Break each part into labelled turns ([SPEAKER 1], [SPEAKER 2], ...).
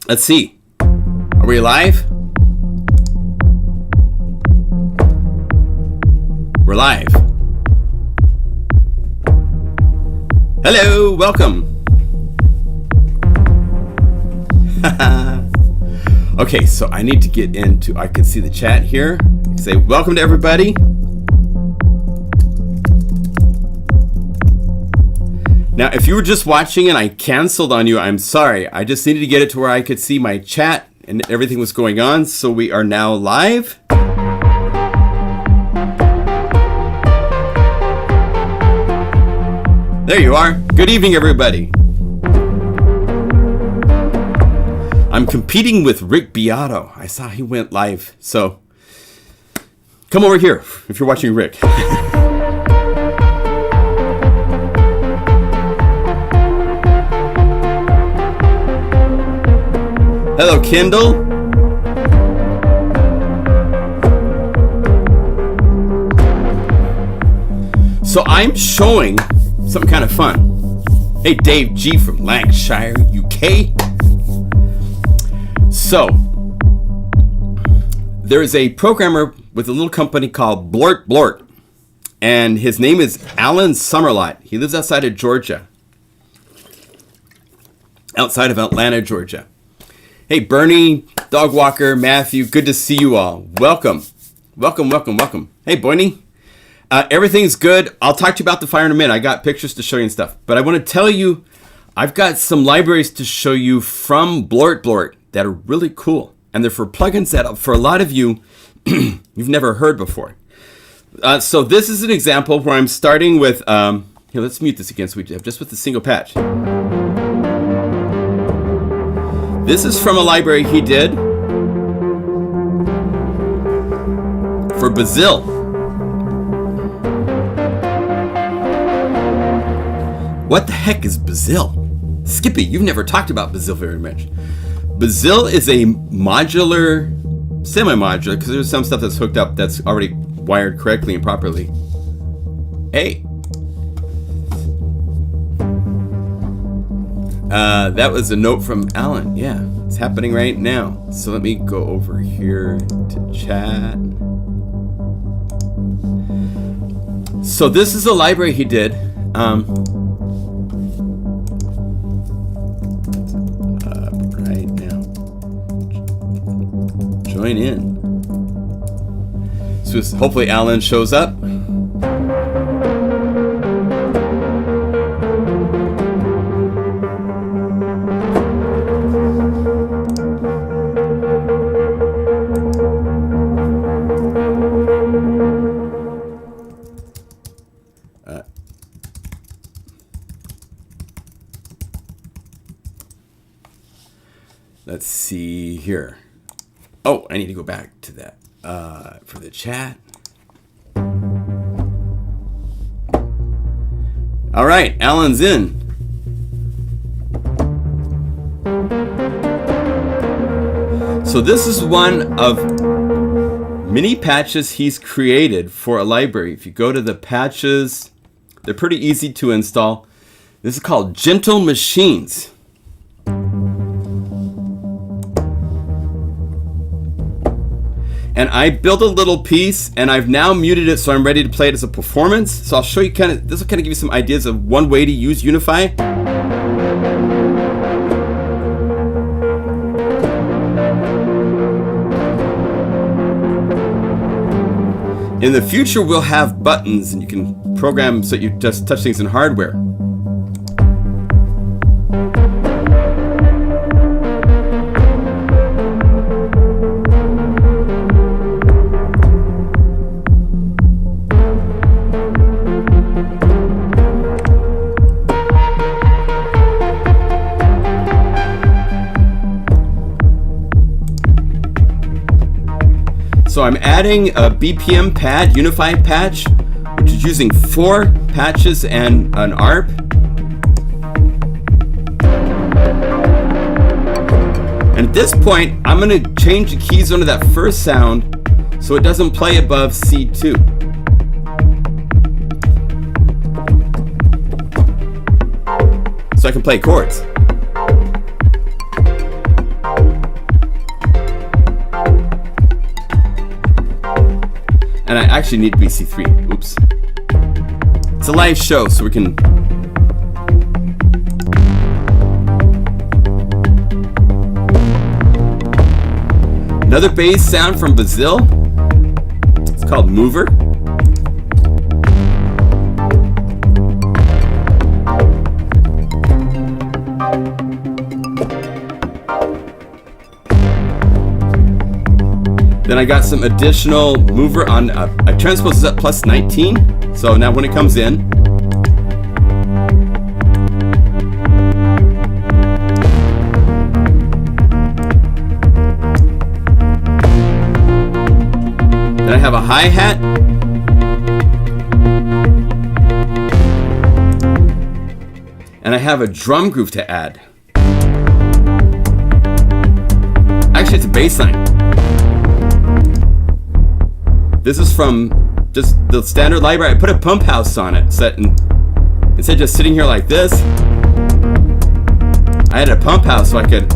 [SPEAKER 1] Let's see. Are we live? We're live. Hello, welcome. Okay, so I need to get into, I can see the chat here. Say welcome to everybody. Now, if you were just watching and I canceled on you, I'm sorry. I just needed to get it to where I could see my chat and everything was going on. So we are now live. There you are. Good evening, everybody. I'm competing with Rick Beato. I saw he went live. So come over here if you're watching Rick. Hello, Kendall. So I'm showing something kind of fun. Hey, Dave G from Lancashire, UK. So there is a programmer with a little company called BlortBlort, and his name is Alan Summerlot. He lives outside of Georgia, outside of Atlanta, Georgia. Hey, Bernie, Dog Walker, Matthew, good to see you all. Welcome. Welcome, welcome, welcome. Hey, Boyney. Everything's good. I'll talk to you about the Fire in a minute. I got pictures to show you and stuff. But I want to tell you, I've got some libraries to show you from BlortBlort that are really cool. And they're for plugins that, for a lot of you, you've never heard before. So this is an example where I'm starting with, here, let's mute this again so we have just with the single patch. This is from a library he did for Brazil. What the heck is Brazil? Skippy, you've never talked about Brazil very much. Brazil is a modular, semi-modular, because there's some stuff that's hooked up that's already wired correctly and properly. Hey. That was a note from Alan. Yeah, it's happening right now. So let me go over here to chat. So this is a library he did. Right now. Join in. So hopefully Alan shows up. Let's see here. Oh, I need to go back to that for the chat. All right, Alan's in. So this is one of many patches he's created for a library. If you go to the patches, they're pretty easy to install. This is called Gentle Machines. And I built a little piece, and I've now muted it, so I'm ready to play it as a performance. So I'll show you this will kind of give you some ideas of one way to use Unify. In the future, we'll have buttons, and you can program so you just touch things in hardware. So I'm adding a BPM pad, Unify patch, which is using 4 patches and an ARP. And at this point, I'm going to change the keys onto that first sound so it doesn't play above C2. So I can play chords. actually need to be C3. Oops. It's a live show, so we can... Another bass sound from Brazil. It's called Mover. Then I got some additional mover on, I transpose this up plus 19. So now when it comes in, then I have a hi-hat. And I have a drum groove to add. Actually, it's a bass line. This is from just the standard library. I put a pump house on it, instead of just sitting here like this, I had a pump house so I could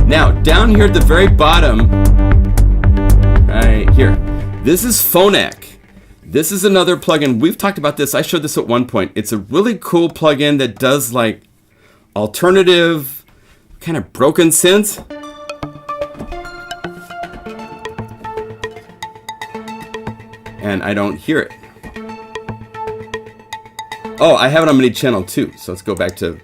[SPEAKER 1] now down here at the very bottom, right here, this is Phonak. This is another plugin. We've talked about this. I showed this at one point. It's a really cool plugin that does like alternative, kind of broken synth. And I don't hear it. Oh, I have it on Midi channel 2. So let's go back to...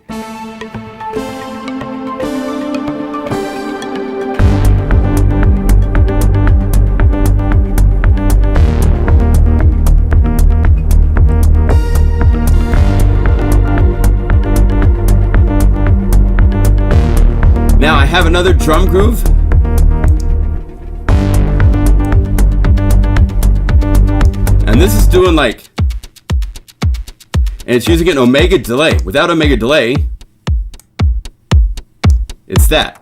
[SPEAKER 1] Now I have another drum groove. And this is doing like, and it's using an omega delay. Without omega delay, it's that.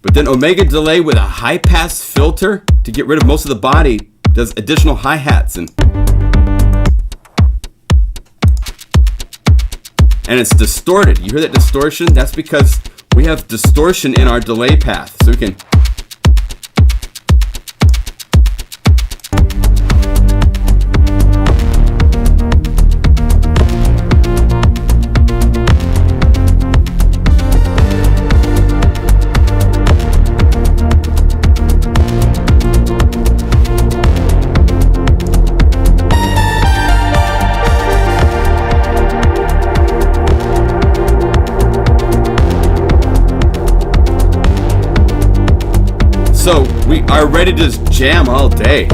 [SPEAKER 1] But then omega delay with a high pass filter to get rid of most of the body does additional hi-hats and it's distorted. You hear that distortion? That's because we have distortion in our delay path, so we can... So we are ready to just jam all day.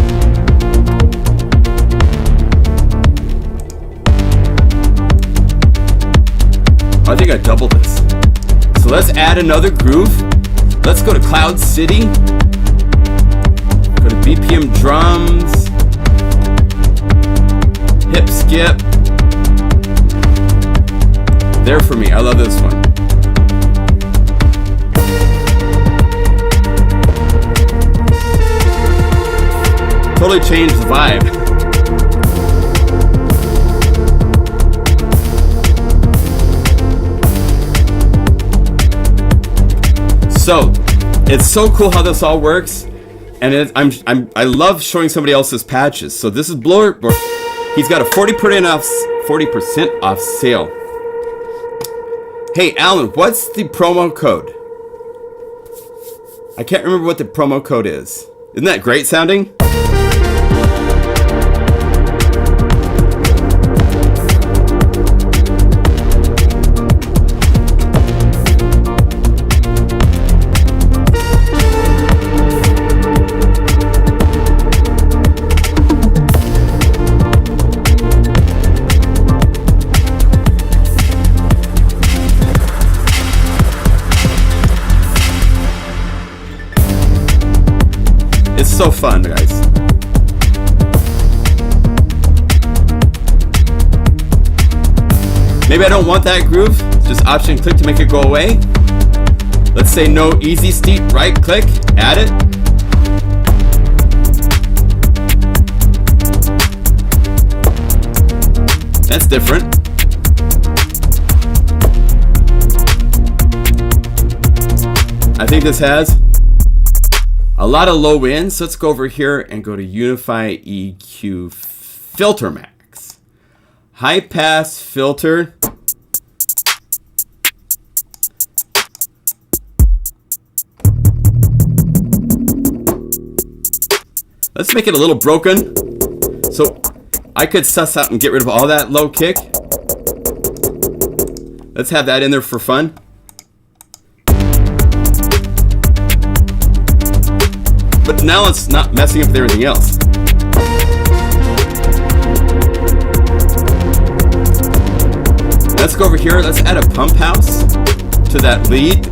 [SPEAKER 1] I think I doubled this. So let's add another groove. Let's go to Cloud City. Go to BPM drums. Hip skip. There for me. I love this one. Totally changed the vibe. So it's so cool how this all works, and I love showing somebody else's patches. So this is BlortBlort. He's got a 40% off sale. Hey Alan, what's the promo code? I can't remember what the promo code is. Isn't that great sounding? It's so fun, guys. Maybe I don't want that groove. Just option click to make it go away. Let's say no easy steep, right click, add it. That's different. I think this has a lot of low end. So let's go over here and go to Unify EQ Filter Max. High pass filter. Let's make it a little broken. So I could suss out and get rid of all that low kick. Let's have that in there for fun. But now it's not messing up with everything else. Let's go over here. Let's add a pump house to that lead.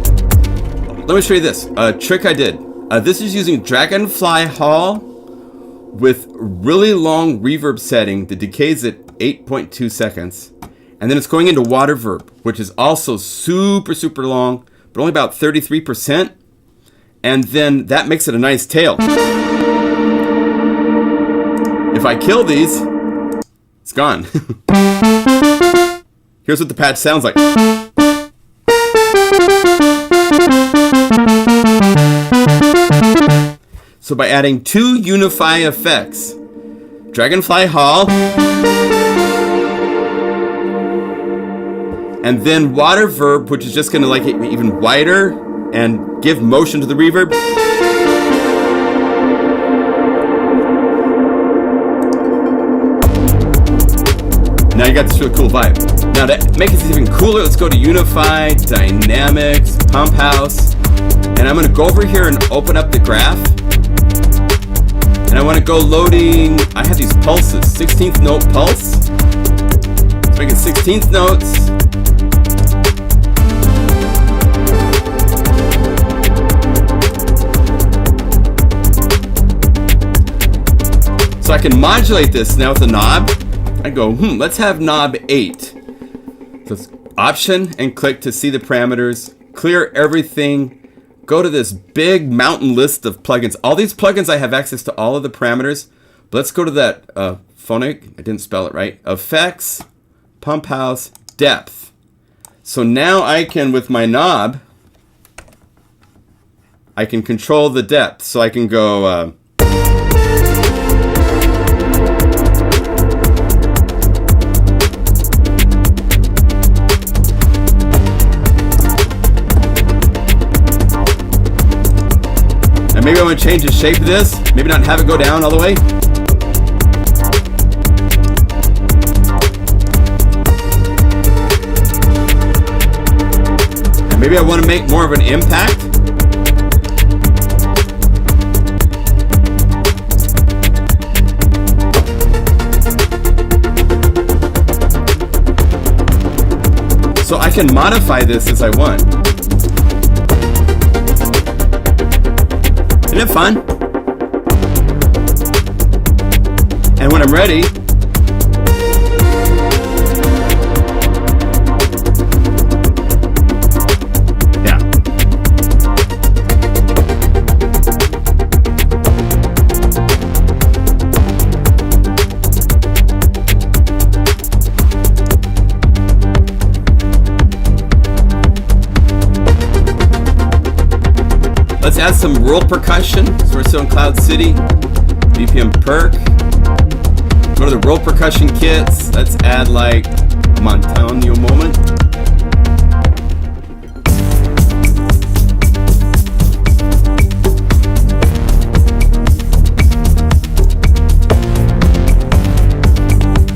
[SPEAKER 1] Let me show you this. A trick I did. This is using Dragonfly Hall with really long reverb setting. The decay's at 8.2 seconds. And then it's going into water verb, which is also super, super long, but only about 33%. And then that makes it a nice tail. If I kill these, it's gone. Here's what the patch sounds like. So by adding 2 Unify effects, Dragonfly Hall, and then water verb, which is just going to make it even wider and give motion to the reverb. Now you got this really cool vibe. Now to make this even cooler, let's go to Unify, Dynamics, Pump House, and I'm going to go over here and open up the graph. And I want to go loading, I have these pulses, 16th note pulse. Let's make it 16th notes. So I can modulate this now with a knob. I go, let's have knob 8. So it's Option and click to see the parameters. Clear everything. Go to this big mountain list of plugins. All these plugins, I have access to all of the parameters. But let's go to that phonic. I didn't spell it right. Effects, Pump House, Depth. So now I can, with my knob, I can control the depth. So I can go... And maybe I want to change the shape of this. Maybe not have it go down all the way. And maybe I want to make more of an impact. So I can modify this as I want. Isn't it fun? And when I'm ready, yeah. Let's add some world percussion. So we're still in Cloud City. BPM perk. Go to the world percussion kits. Let's add like Montaño moment.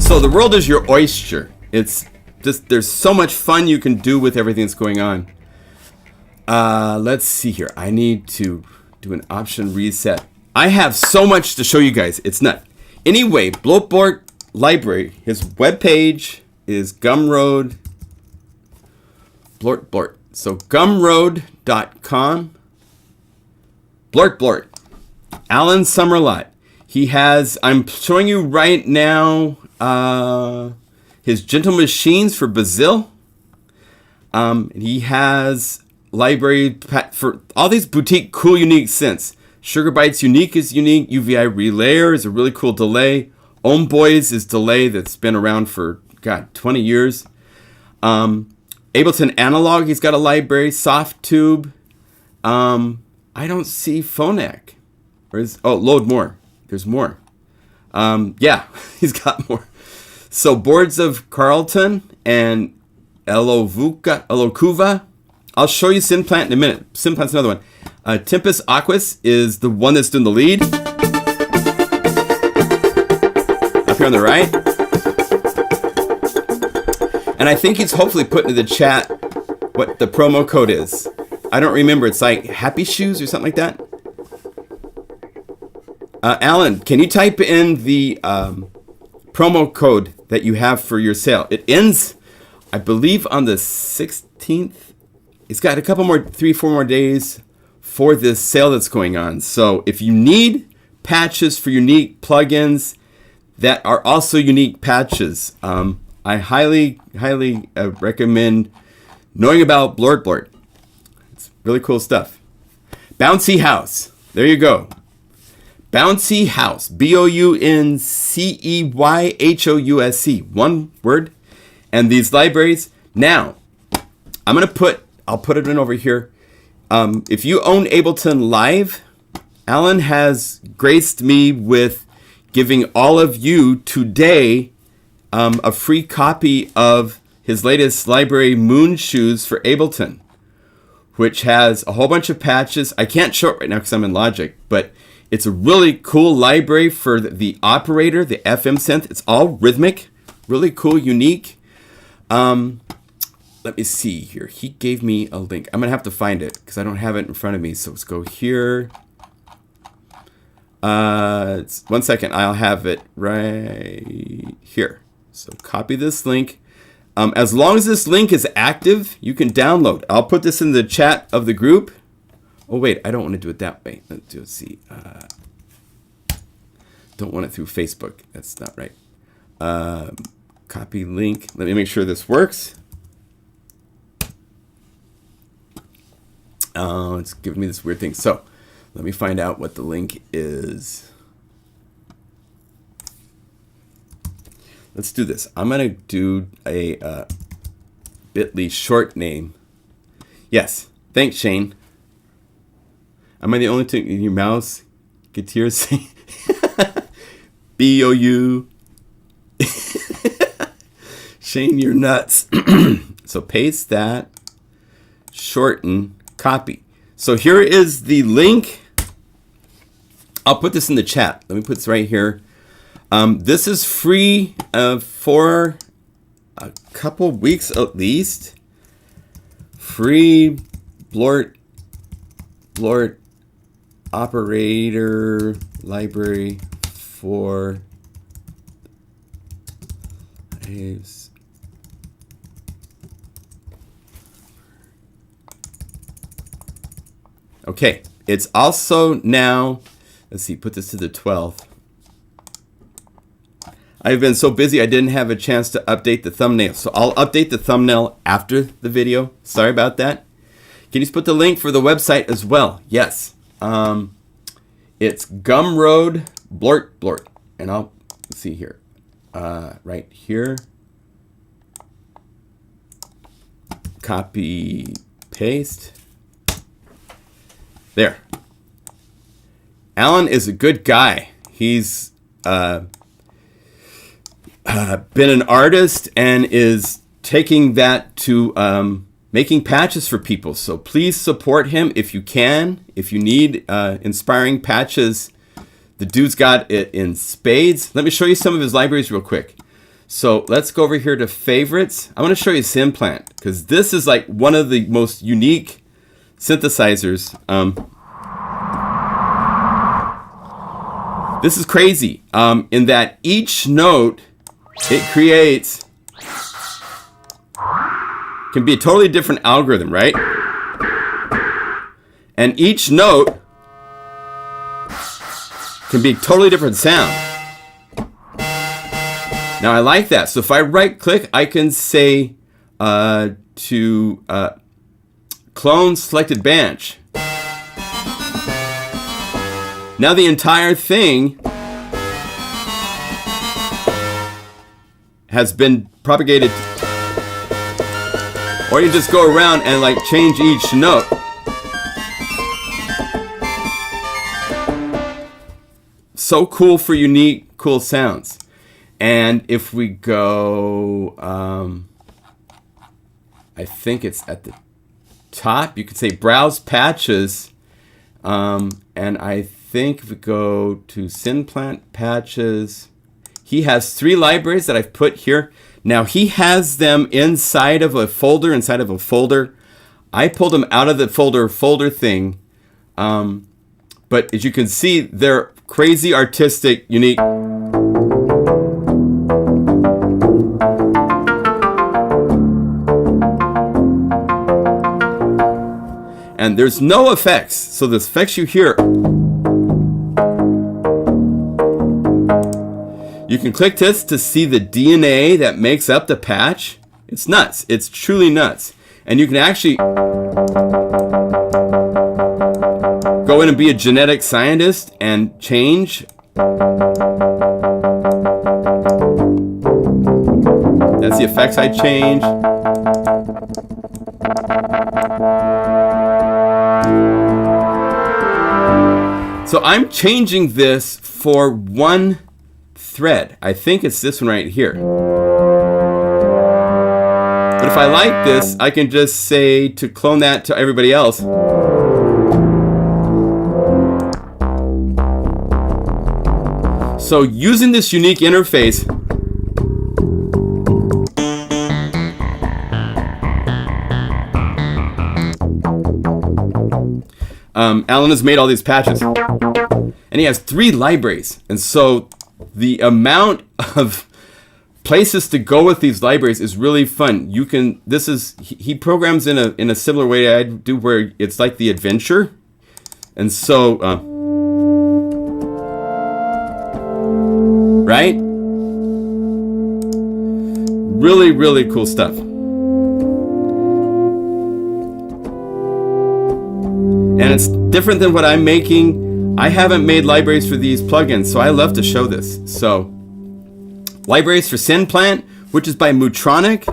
[SPEAKER 1] So the world is your oyster. It's just, there's so much fun you can do with everything that's going on. Let's see here. I need to do an option reset. I have so much to show you guys. It's nuts. Anyway, BlortBlort library. His webpage is Gumroad. BlortBlort. So gumroad.com. BlortBlort. Alan Summerlot. He has, I'm showing you right now, his Gentle Machines for Brazil. He has library for all these boutique, cool, unique synths. Sugar Bytes Unique is unique. UVI Relayer is a really cool delay. Boys is delay that's been around for, 20 years. Ableton Analog, he's got a library. Soft Tube. I don't see Phonak. Load more. There's more. Yeah, he's got more. So Boards of Carlton and Elokuva. I'll show you Synplant in a minute. Synplant's another one. Tempest Aquas is the one that's doing the lead. Up here on the right. And I think he's hopefully put into the chat what the promo code is. I don't remember. It's like Happy Shoes or something like that. Alan, can you type in the promo code that you have for your sale? It ends, I believe, on the 16th. It's got a couple more, 3-4 more days for this sale that's going on. So if you need patches for unique plugins that are also unique patches, I highly recommend knowing about BlortBlort. It's really cool stuff. Bouncy House. There you go. Bouncy House. BOUNCEYHOUSE. One word. And these libraries. Now, I'll put it in over here. If you own Ableton Live, Alan has graced me with giving all of you today a free copy of his latest library, Moon Shoes for Ableton, which has a whole bunch of patches. I can't show it right now because I'm in Logic, but it's a really cool library for the operator, the FM synth. It's all rhythmic, really cool, unique. Let me see here. He gave me a link. I'm going to have to find it because I don't have it in front of me. So let's go here. 1 second. I'll have it right here. So copy this link. As long as this link is active, you can download. I'll put this in the chat of the group. Oh, wait. I don't want to do it that way. Let's see. Don't want it through Facebook. That's not right. Copy link. Let me make sure this works. It's giving me this weird thing. So let me find out what the link is. Let's do this. I'm going to do a bit.ly short name. Yes. Thanks, Shane. Am I the only thing in your mouse? Get tears. B-O-U. Shane, you're nuts. So paste that. Shorten. Copy. So here is the link. I'll put this in the chat. Let me put this right here. This is free for a couple weeks at least. Free Blort operator library for waves. Okay, it's also now, let's see, put this to the 12th. I've been so busy I didn't have a chance to update the thumbnail. So I'll update the thumbnail after the video. Sorry about that. Can you put the link for the website as well? Yes. It's Gumroad BlortBlort. And let's see here. Right here. Copy, paste. There. Alan is a good guy. He's been an artist and is taking that to making patches for people. So please support him if you can. If you need inspiring patches, the dude's got it in spades. Let me show you some of his libraries real quick. So let's go over here to favorites. I want to show you Synplant because this is like one of the most unique synthesizers. This is crazy in that each note it creates can be a totally different algorithm, right? And each note can be a totally different sound. Now I like that. So if I right click, I can say to clone selected branch. Now the entire thing has been propagated. Or you just go around and like change each note. so cool for unique, cool sounds. And if we go, I think it's at the top, you could say browse patches. And I think if we go to Synplant patches, he has 3 libraries that I've put here. Now he has them inside of a folder, I pulled them out of the folder thing. But as you can see, they're crazy, artistic, unique. And there's no effects. So the effects you hear, you can click this to see the DNA that makes up the patch. It's nuts. It's truly nuts. And you can actually go in and be a genetic scientist and change. That's the effects I change. So I'm changing this for one thread. I think it's this one right here. But if I like this, I can just say to clone that to everybody else. So using this unique interface, Alan has made all these patches, and he has 3 libraries, and so the amount of places to go with these libraries is really fun. You can, he programs in a similar way I do, where it's like the adventure, and so right, really cool stuff. And it's different than what I'm making. I haven't made libraries for these plugins, so I love to show this. So, libraries for Synplant, which is by Mutronic.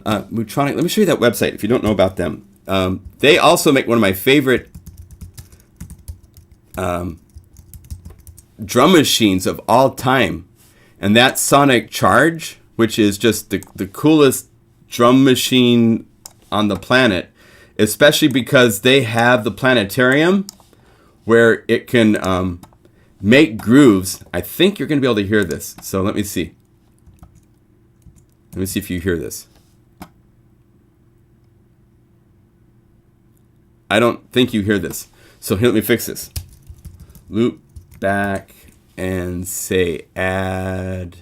[SPEAKER 1] Mutronic, let me show you that website if you don't know about them. They also make one of my favorite drum machines of all time. And that's Sonic Charge, which is just the coolest drum machine on the planet. Especially because they have the planetarium where it can make grooves. I think you're going to be able to hear this. So let me see. Let me see if you hear this. I don't think you hear this. So here, let me fix this. Loop back and say add.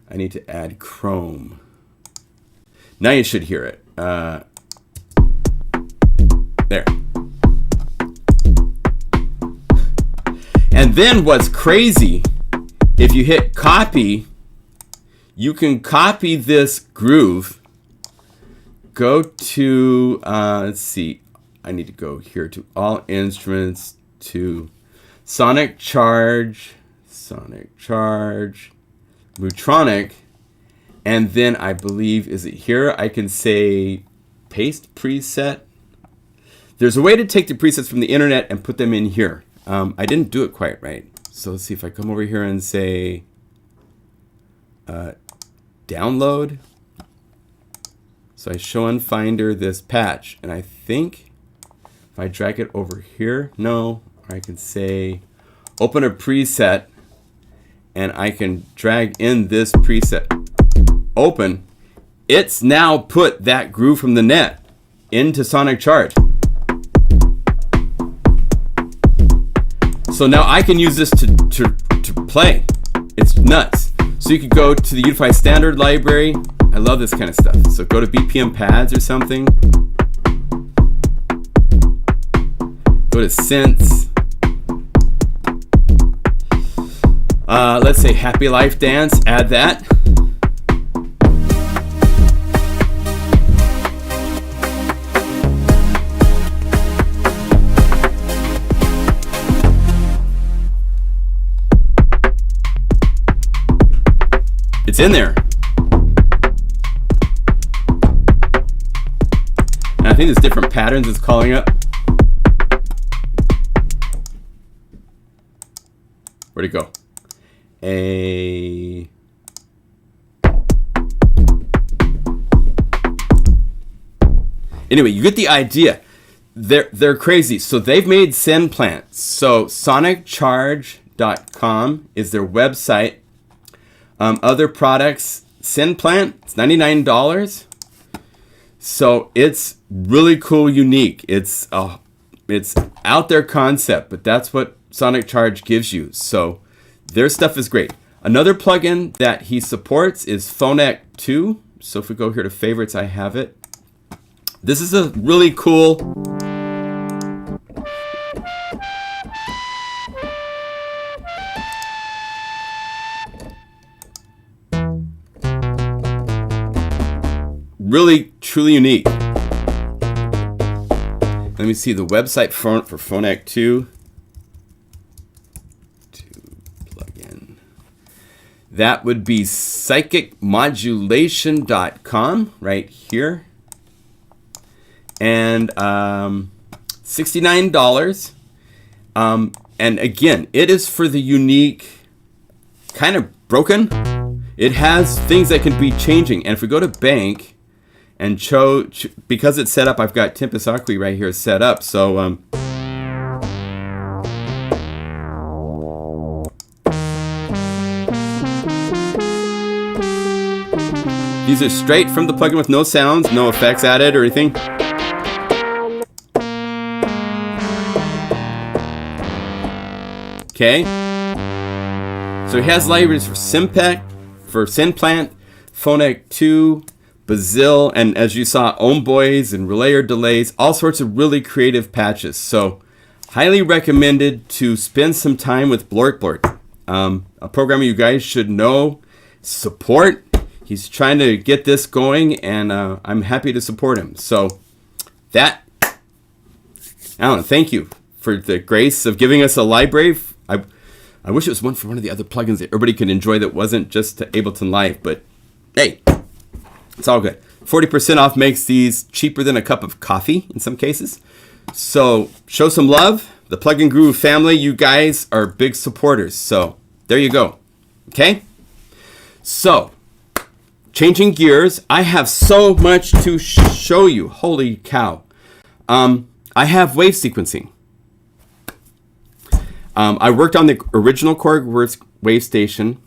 [SPEAKER 1] I need to add Chrome. Now you should hear it. There. And then what's crazy, if you hit copy, you can copy this groove, go to, let's see, I need to go here to all instruments, to Sonic Charge, Mutronic, and then I believe, is it here? I can say paste preset. There's a way to take the presets from the internet and put them in here. I didn't do it quite right. So let's see if I come over here and say download. So I show in Finder this patch, and I think if I drag it over here, no, I can say open a preset, and I can drag in this preset. Open. It's now put that groove from the net into Sonic Charge. So now I can use this to play. It's nuts. So you could go to the Unify standard library. I love this kind of stuff. So go to BPM pads or something. Go to synths. Let's say Happy Life Dance. Add that. It's in there. And I think there's different patterns it's calling up. Where'd it go? Anyway, you get the idea. They're crazy. So they've made send plans. So sonicharge.com is their website. Other products, send plan, it's $99. So it's really cool, unique. It's out there concept, but that's what Sonic Charge gives you. So their stuff is great. Another plugin that he supports is Phonec 2. So if we go here to favorites, I have it. This is a really cool really truly unique. Let me see the website for Phonec 2 plugin. That would be psychicmodulation.com right here. And $69. And again, it is for the unique, kind of broken. It has things that can be changing. And if we go to bank and because it's set up, I've got Tempest Aqui right here set up. So these are straight from the plugin with no sounds, no effects added or anything. Okay. So he has libraries for Simpec, for Synplant, Phonec 2, Bazil, and as you saw, Omboys and Relayer delays, all sorts of really creative patches. So highly recommended to spend some time with BlortBlort, a programmer you guys should know, support. He's trying to get this going, and I'm happy to support him. So that, Alan, thank you for the grace of giving us a library. I wish it was one for one of the other plugins that everybody could enjoy that wasn't just to Ableton Live, but hey, it's all good. 40% off makes these cheaper than a cup of coffee in some cases. So show some love. The Plugin Guru family, you guys are big supporters. So there you go. Okay? So, changing gears, I have so much to show you. Holy cow. I have wave sequencing. I worked on the original Chordworks wave station.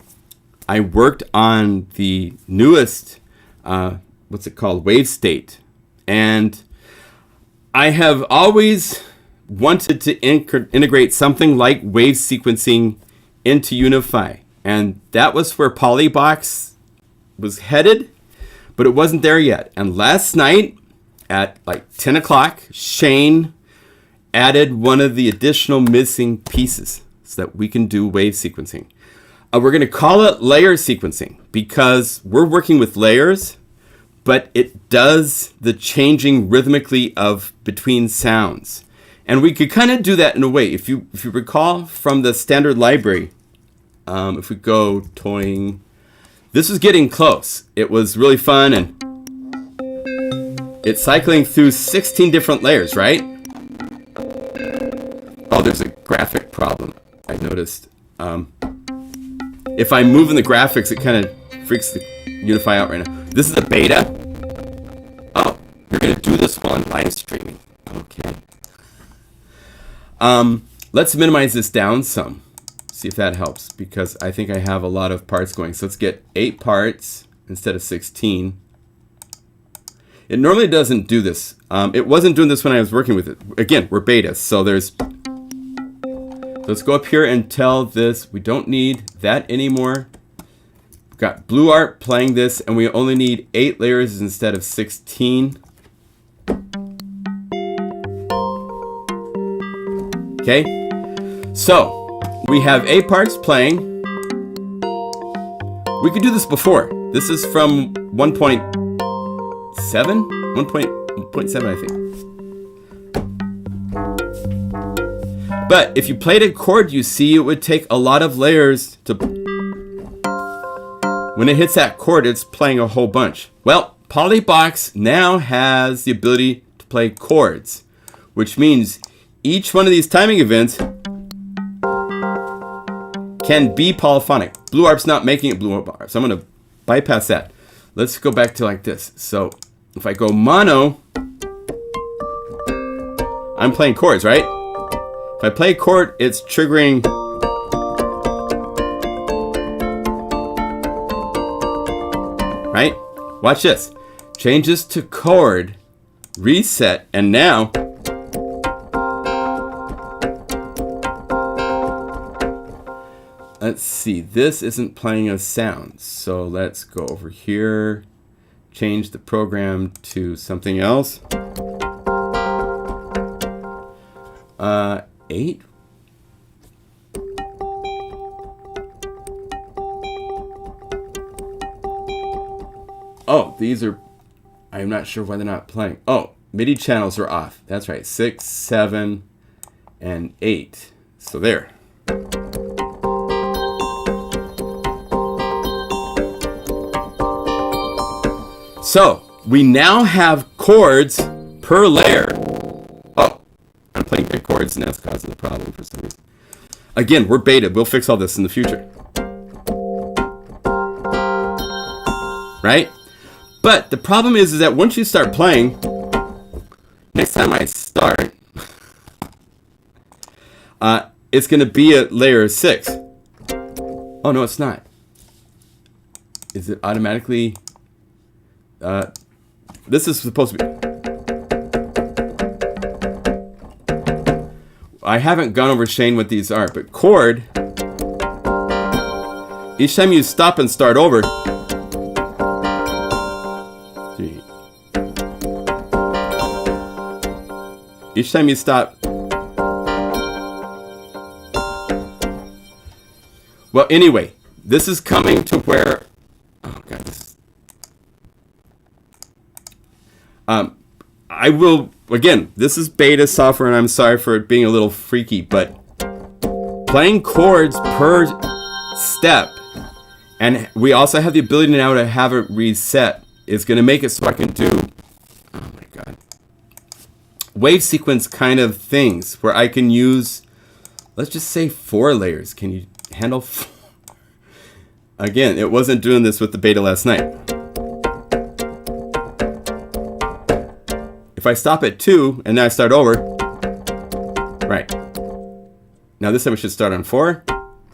[SPEAKER 1] I worked on the newest, what's it called, wave state. And I have always wanted to integrate something like wave sequencing into Unify. And that was where Polybox was headed, but it wasn't there yet. And last night at like 10 o'clock, Shane added one of the additional missing pieces so that we can do wave sequencing. We're going to call it layer sequencing because we're working with layers, but it does the changing rhythmically of between sounds. And we could kind of do that in a way. If you recall from the standard library, if we go toying, this is getting close. It was really fun, and it's cycling through 16 different layers, right? Oh, there's a graphic problem, I noticed. If I move in the graphics, it kind of freaks the Unify out right now. This is a beta. Oh, you're going to do this while I'm live streaming. Okay. Let's minimize this down some. See if that helps, because I think I have a lot of parts going. So let's get 8 parts instead of 16. It normally doesn't do this. It wasn't doing this when I was working with it. Again, we're beta, so there's... Let's go up here and tell this we don't need that anymore. We've got BlortBlort playing this, and we only need 8 layers instead of 16. Okay, so we have 8 parts playing. We could do this before. This is from 1.7, 1.7, I think. But if you played a chord, you see it would take a lot of layers to... When it hits that chord, it's playing a whole bunch. Well, Polybox now has the ability to play chords, which means each one of these timing events can be polyphonic. BlortBlort's not making it BlortBlort, so I'm going to bypass that. Let's go back to like this. So if I go mono, I'm playing chords, right? If I play a chord, it's triggering. Right? Watch this. Changes to chord, reset, and now let's see, this isn't playing a sound. So let's go over here, change the program to something else. 8. Oh, these are, I'm not sure why they're not playing. Oh, MIDI channels are off. That's right, 6, 7, and 8. So there. So we now have chords per layer. Oh, I'm playing big chords and that's causing the problem for some reason. Again, we're beta. We'll fix all this in the future. Right? But the problem is that once you start playing, next time I start, it's going to be at layer 6. Oh, no, it's not. Is it automatically... this is supposed to be... I haven't gone over Shane what these are, but chord, each time you stop and start over, 3. Each time you stop, well, anyway, this is coming to where, oh God, this I will, again, this is beta software and I'm sorry for it being a little freaky, but playing chords per step, and we also have the ability now to have it reset, is going to make it so I can do, oh my God, wave sequence kind of things where I can use, let's just say 4 layers. Can you handle 4? Again, it wasn't doing this with the beta last night. If I stop at 2 and then I start over, right. Now this time we should start on 4,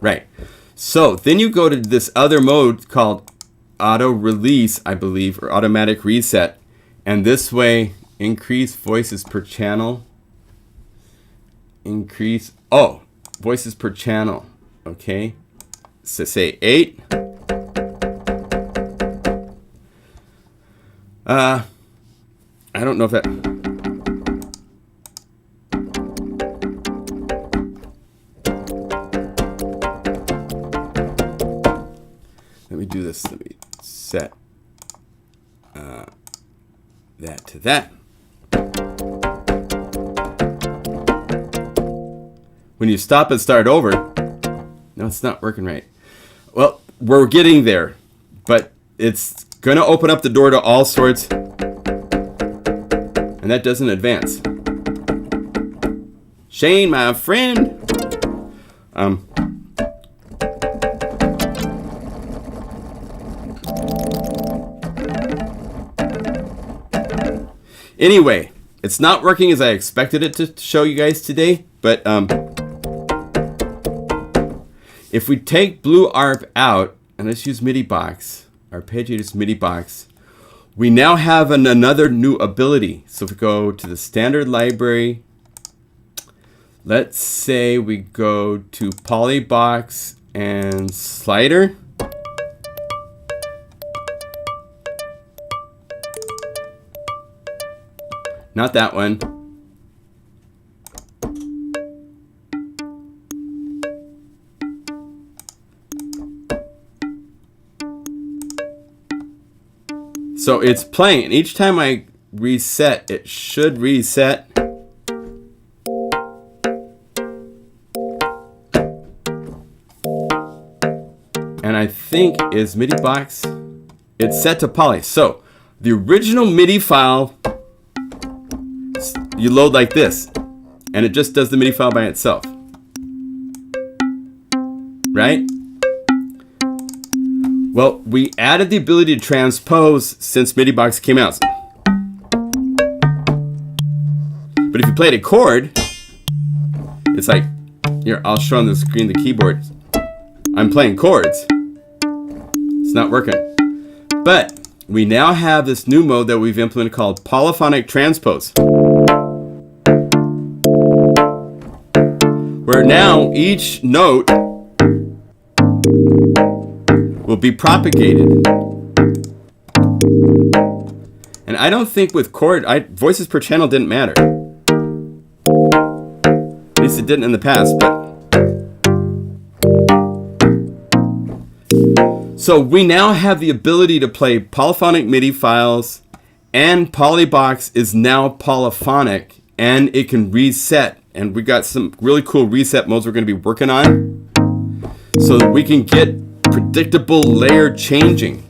[SPEAKER 1] right. So then you go to this other mode called auto release, I believe, or automatic reset. And this way, increase voices per channel. Increase, oh, voices per channel, okay. So say 8. I don't know if that... Let me do this. Let me set that to that. When you stop and start over, no, it's not working right. Well, we're getting there, but it's going to open up the door to all sorts. And that doesn't advance. Shane, my friend. Anyway, it's not working as I expected it to show you guys today, but if we take BlortBlort out, and let's use Midi box, arpeggiator's Midi box, we now have another new ability. So if we go to the standard library, let's say we go to Polybox and Slider. Not that one. So it's playing, and each time I reset, it should reset. And I think is MIDI box, it's set to poly. So the original MIDI file, you load like this, and it just does the MIDI file by itself. right? Well, we added the ability to transpose since MIDI box came out. But if you played a chord, it's like, here, I'll show on the screen the keyboard. I'm playing chords. It's not working. But we now have this new mode that we've implemented called polyphonic transpose. Where now each note will be propagated. And I don't think with chord, voices per channel didn't matter. At least it didn't in the past, but. So we now have the ability to play polyphonic MIDI files, and Polybox is now polyphonic, and it can reset. And we got some really cool reset modes we're going to be working on, so that we can get predictable layer changing.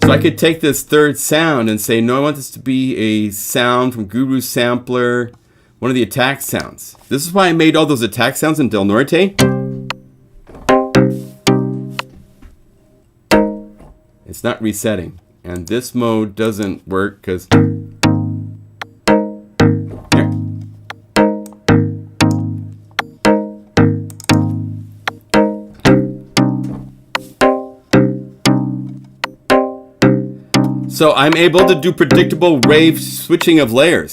[SPEAKER 1] So I could take this third sound and say, no, I want this to be a sound from Guru Sampler, one of the attack sounds. This is why I made all those attack sounds in Del Norte. It's not resetting. And this mode doesn't work because... So I'm able to do predictable wave switching of layers.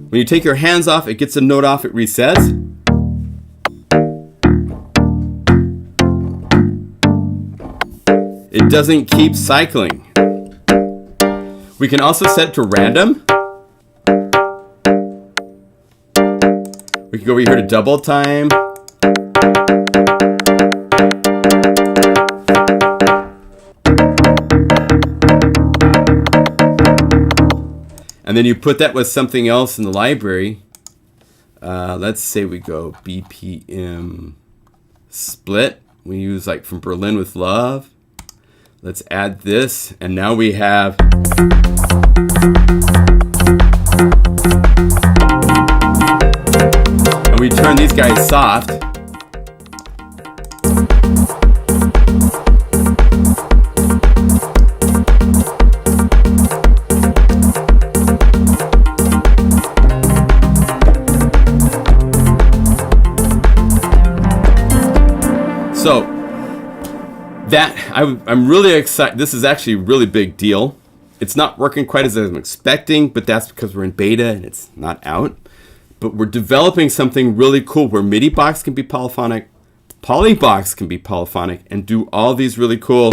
[SPEAKER 1] When you take your hands off, it gets a note off, it resets. It doesn't keep cycling. We can also set it to random. We can go over here to double time. And then you put that with something else in the library. Let's say we go BPM split. We use like from Berlin with Love. Let's add this. And now we have... And we turn these guys soft. So that I'm really excited. This is actually a really big deal. It's not working quite as I'm expecting, but that's because we're in beta and it's not out. But we're developing something really cool where MIDI box can be polyphonic, Polybox can be polyphonic, and do all these really cool.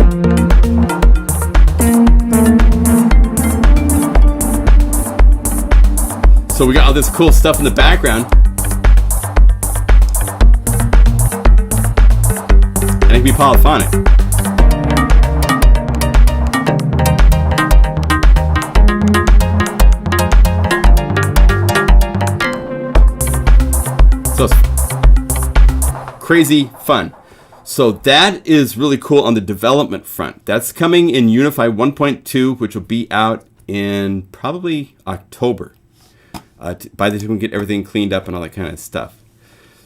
[SPEAKER 1] So we got all this cool stuff in the background. And it can be polyphonic. So it's crazy fun. So that is really cool on the development front. That's coming in Unify 1.2, which will be out in probably October. By the time we get everything cleaned up and all that kind of stuff.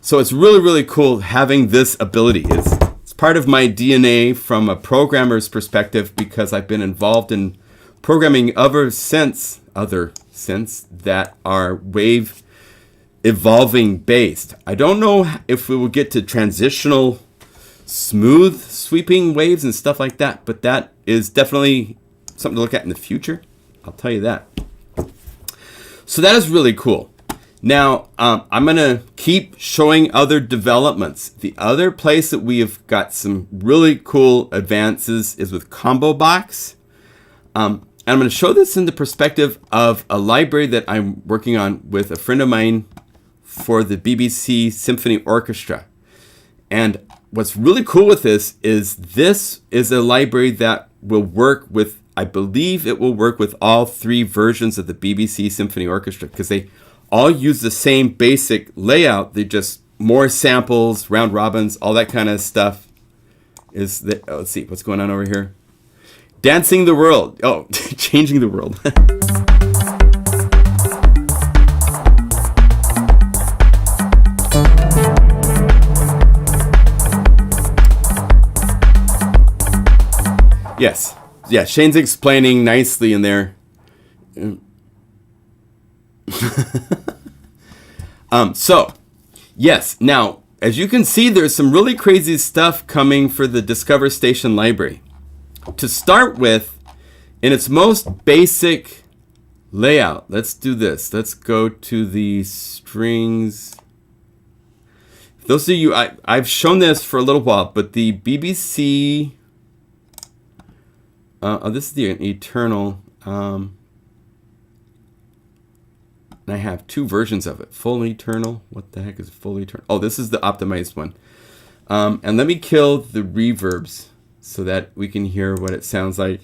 [SPEAKER 1] So it's really, really cool having this ability. It's part of my DNA from a programmer's perspective because I've been involved in programming other synths that are wave evolving based. I don't know if we will get to transitional smooth sweeping waves and stuff like that, but that is definitely something to look at in the future. I'll tell you that. So that is really cool. Now, I'm going to keep showing other developments. The other place that we have got some really cool advances is with Combo Box. And I'm going to show this in the perspective of a library that I'm working on with a friend of mine for the BBC Symphony Orchestra. And what's really cool with this is a library that will work with, I believe it will work with all three versions of the BBC Symphony Orchestra because they all use the same basic layout. They just more samples, round robins, all that kind of stuff. Let's see what's going on over here. Dancing the world. Oh, changing the world. Yes. Yeah, Shane's explaining nicely in there. So, yes. Now, as you can see, there's some really crazy stuff coming for the Discover Station library. To start with, in its most basic layout, let's do this. Let's go to the strings. Those of you, I've shown this for a little while, but the BBC, this is the Eternal, and I have two versions of it. Full Eternal, what the heck is Full Eternal? Oh, this is the optimized one. And let me kill the reverbs so that we can hear what it sounds like.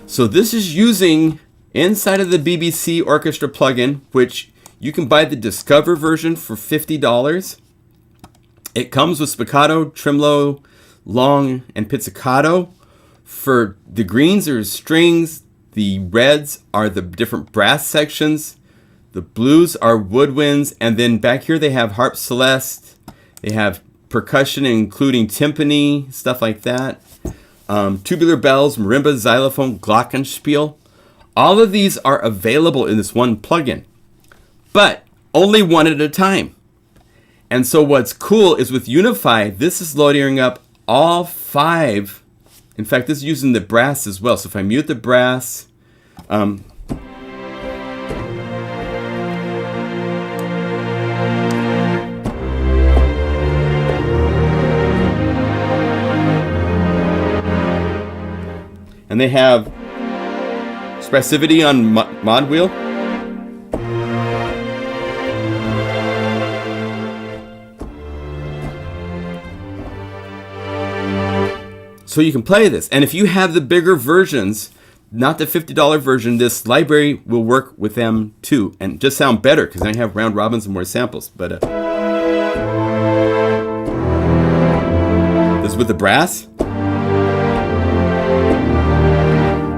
[SPEAKER 1] So this is using inside of the BBC Orchestra plugin, which you can buy the Discover version for $50. It comes with spiccato, tremolo, long, and pizzicato. For the greens are strings, the reds are the different brass sections, the blues are woodwinds, and then back here they have harp celeste, they have percussion including timpani, stuff like that. Tubular bells, marimba, xylophone, glockenspiel. All of these are available in this one plugin, but only one at a time. And so what's cool is with Unify, this is loading up all 5. In fact, this is using the brass as well. So if I mute the brass, and they have expressivity on mod wheel. So you can play this. And if you have the bigger versions, not the $50 version, this library will work with them too. And just sound better because I have round robins and more samples. But this is with the brass.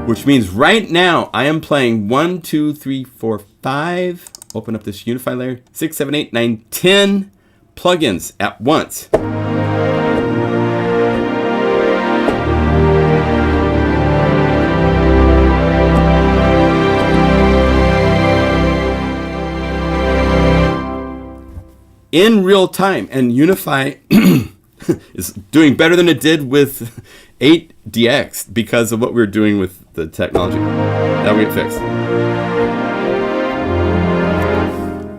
[SPEAKER 1] Which means right now I am playing 1, 2, 3, 4, 5. Open up this Unify layer. 6, 7, 8, 9, 10 plugins at once. In real time, and Unify is doing better than it did with 8DX because of what we're doing with the technology. That'll get fixed.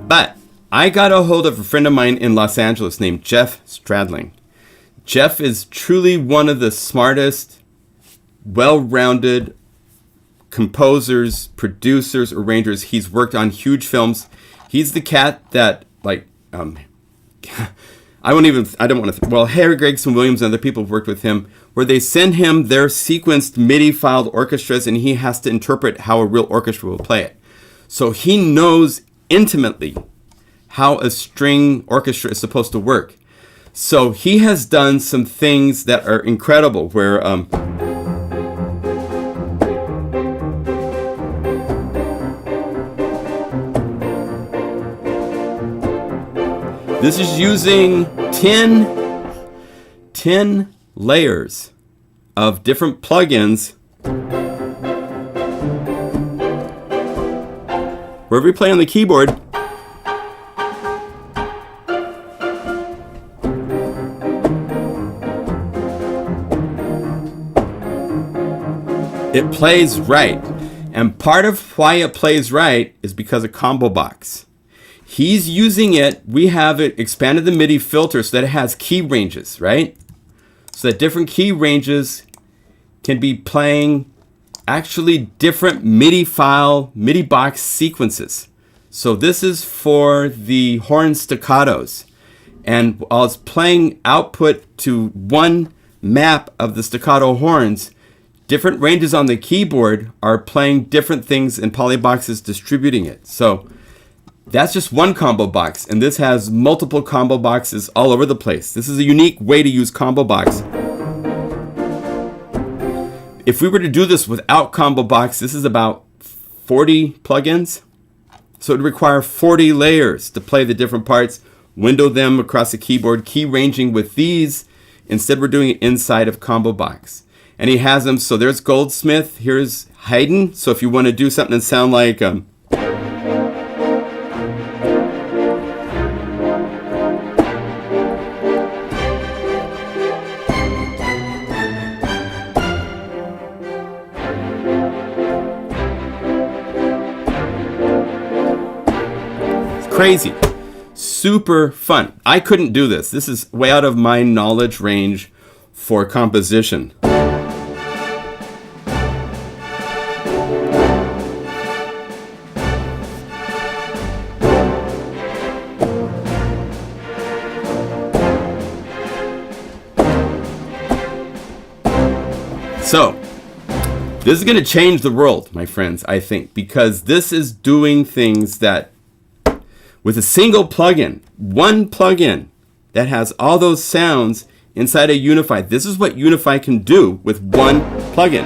[SPEAKER 1] But I got a hold of a friend of mine in Los Angeles named Jeff Stradling. Jeff is truly one of the smartest, well-rounded composers, producers, arrangers. He's worked on huge films. He's the cat that, like, Harry Gregson Williams and other people have worked with him, where they send him their sequenced MIDI filed orchestras and he has to interpret how a real orchestra will play it. So he knows intimately how a string orchestra is supposed to work. So he has done some things that are incredible where this is using 10 layers of different plugins. Wherever you play on the keyboard, it plays right. And part of why it plays right is because of Combo Box. He's using it. We have it expanded the MIDI filter so that it has key ranges, right? So that different key ranges can be playing actually different MIDI file, MIDI box sequences. So this is for the horn staccatos. And while it's playing output to one map of the staccato horns, different ranges on the keyboard are playing different things and Polybox is distributing it. So that's just one combo box, and this has multiple combo boxes all over the place. This is a unique way to use combo box. If we were to do this without combo box, this is about 40 plugins. So it would require 40 layers to play the different parts, window them across the keyboard, key ranging with these. Instead, we're doing it inside of Combo Box. And he has them, so there's Goldsmith, here's Haydn. So if you want to do something and sound like... crazy. Super fun. I couldn't do this. This is way out of my knowledge range for composition. So, this is going to change the world, my friends, I think, because this is doing things that with a single plugin, one plugin that has all those sounds inside of Unify. This is what Unify can do with one plugin.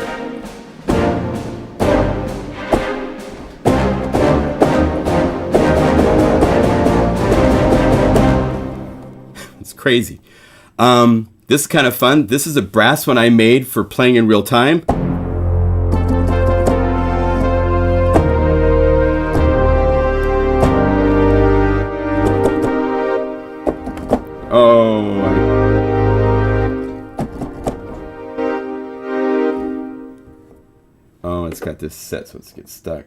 [SPEAKER 1] It's crazy. This is kind of fun. This is a brass one I made for playing in real time. Oh, it's got this set, so it's get stuck.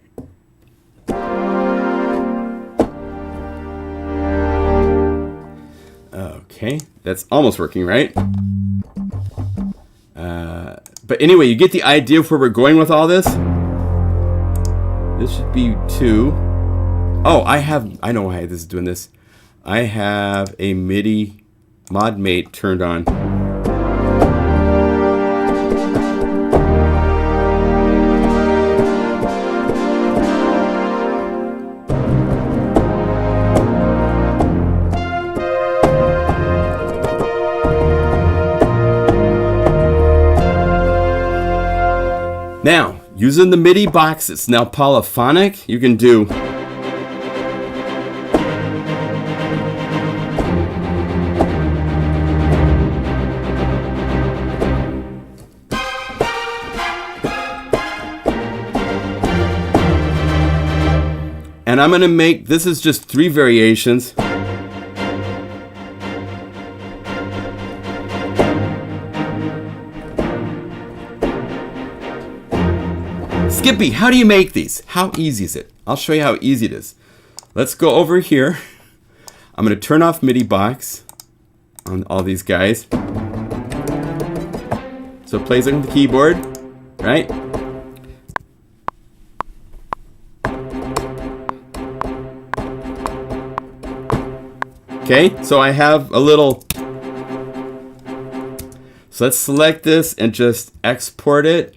[SPEAKER 1] Okay, that's almost working, right? But anyway, you get the idea of where we're going with all this. This should be 2. Oh, I know why this is doing this. I have a Midi mod mate turned on. Now, using the Midi box, it's now polyphonic. You can do and I'm going to make, this is just 3 variations. Skippy, how do you make these? How easy is it? I'll show you how easy it is. Let's go over here. I'm going to turn off Midi box on all these guys. So it plays on the keyboard, right? Okay, so I have a little... So let's select this and just export it.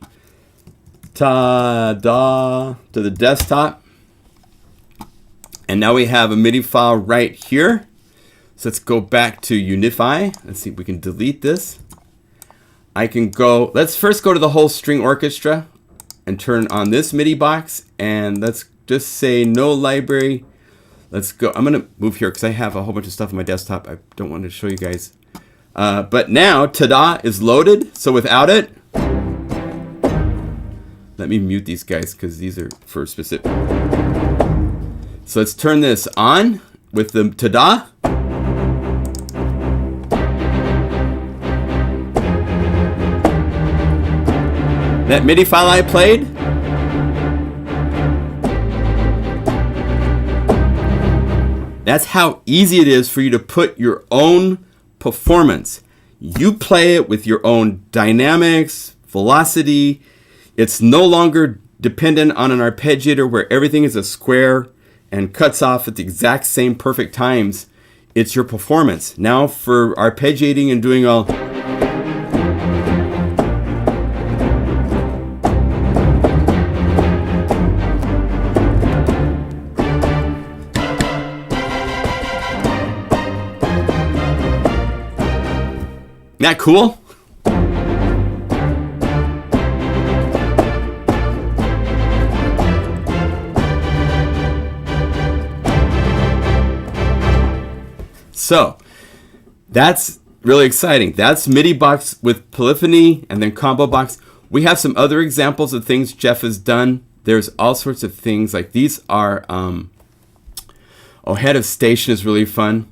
[SPEAKER 1] Ta-da, to the desktop. And now we have a Midi file right here. So let's go back to Unify. Let's see if we can delete this. I can go, let's first go to the whole string orchestra and turn on this Midi box. And let's just say no library. Let's go, I'm gonna move here because I have a whole bunch of stuff on my desktop. I don't want to show you guys. But now, ta-da is loaded. So without it, let me mute these guys because these are for specific. So let's turn this on with the ta-da. That Midi file I played. That's how easy it is for you to put your own performance. You play it with your own dynamics, velocity. It's no longer dependent on an arpeggiator where everything is a square and cuts off at the exact same perfect times. It's your performance. Now for arpeggiating and doing all... Isn't that cool? So that's really exciting. That's Midi box with polyphony and then combo box. We have some other examples of things Jeff has done. There's all sorts of things like these are, head of station is really fun.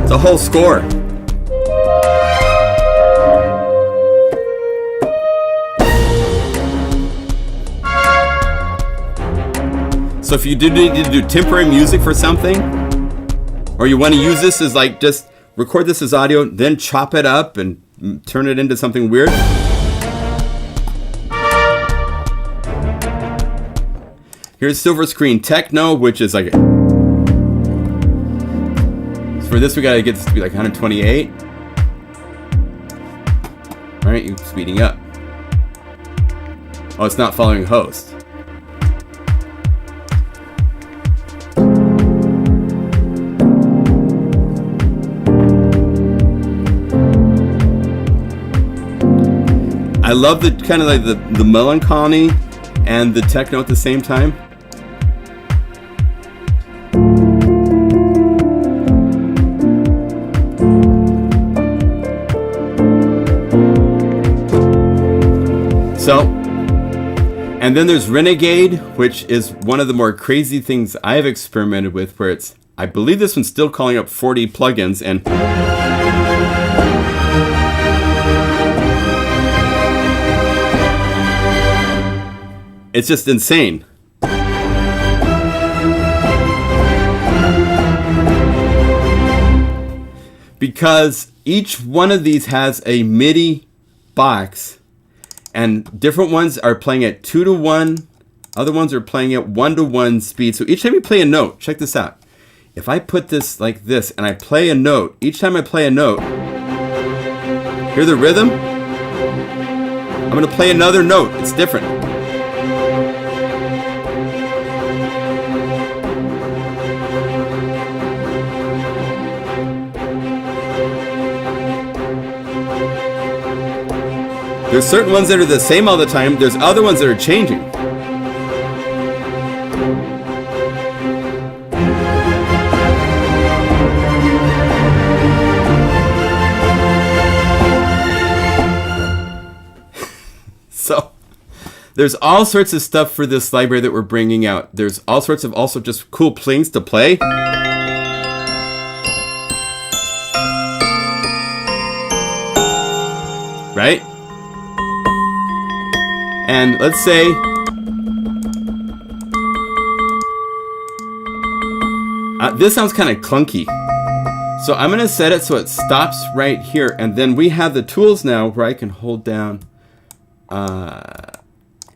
[SPEAKER 1] It's a whole score. So if you do need to do temporary music for something, or you want to use this as like just record this as audio, then chop it up and turn it into something weird. Here's Silver Screen Techno, which is like, for this we gotta get this to be like 128. All right, you're speeding up. Oh, it's not following host. I love the kind of like the melancholy and the techno at the same time. So, and then there's Renegade, which is one of the more crazy things I've experimented with, where it's, I believe this one's still calling up 40 plugins, and it's just insane. Because each one of these has a MIDI box, and different ones are playing at 2:1, other ones are playing at 1:1 speed. So each time you play a note, check this out. If I put this like this and I play a note, each time I play a note, hear the rhythm? I'm going to play another note. It's different. There's certain ones that are the same all the time. There's other ones that are changing. So there's all sorts of stuff for this library that we're bringing out. There's all sorts of also just cool plings to play. Right? And let's say this sounds kind of clunky. So I'm going to set it so it stops right here. And then we have the tools now where I can hold down,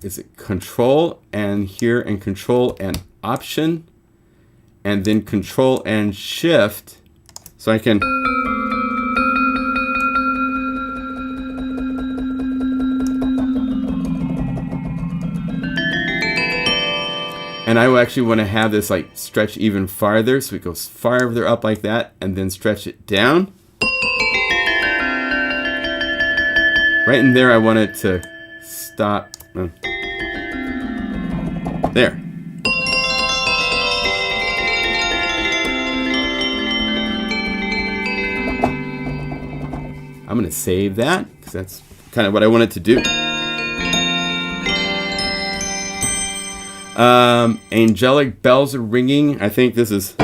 [SPEAKER 1] is it Control and here, and Control and Option, and then Control and Shift. So I can... And I actually want to have this like stretch even farther, so it goes farther up like that, and then stretch it down. Right in there, I want it to stop. There. I'm going to save that, because that's kind of what I want it to do. Angelic bells are ringing. I think this is...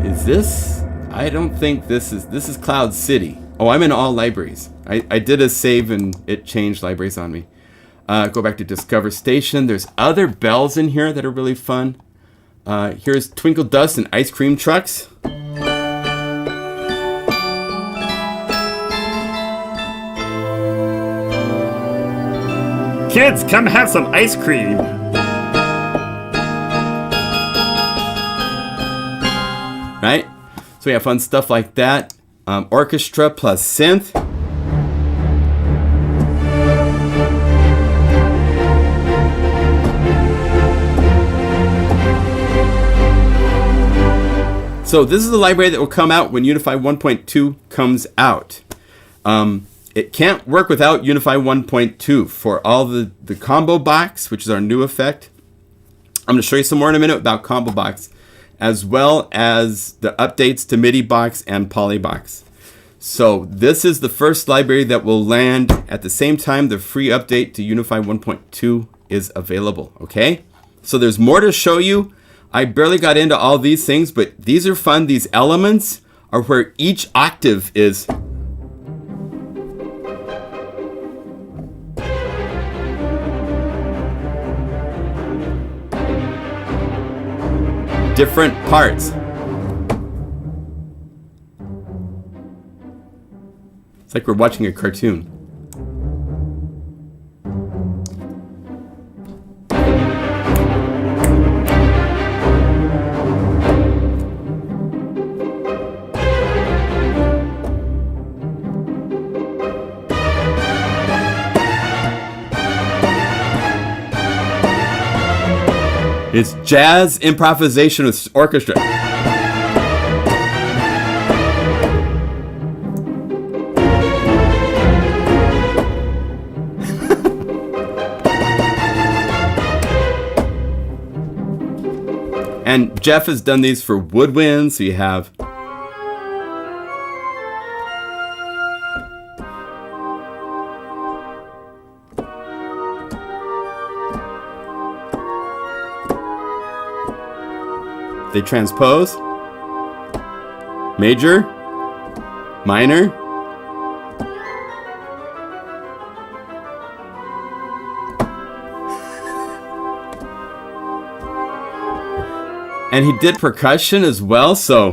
[SPEAKER 1] Is this? I don't think this is Cloud City. Oh, I'm in all libraries. I did a save and it changed libraries on me. Go back to Discover Station. There's other bells in here that are really fun. Here's Twinkle Dust and Ice Cream Trucks.
[SPEAKER 2] Kids, come have some ice cream.
[SPEAKER 1] Right? So we have fun stuff like that. Orchestra plus synth. So this is the library that will come out when Unify 1.2 comes out. It can't work without Unify 1.2 for all the combo box, which is our new effect. I'm going to show you some more in a minute about combo box, as well as the updates to Midi box and poly box. So this is the first library that will land at the same time the free update to Unify 1.2 is available, okay? So there's more to show you. I barely got into all these things, but these are fun. These elements are where each octave is different parts. It's like we're watching a cartoon. It's jazz improvisation with orchestra. And Jeff has done these for woodwinds, so you have they transpose, major, minor, and he did percussion as well, so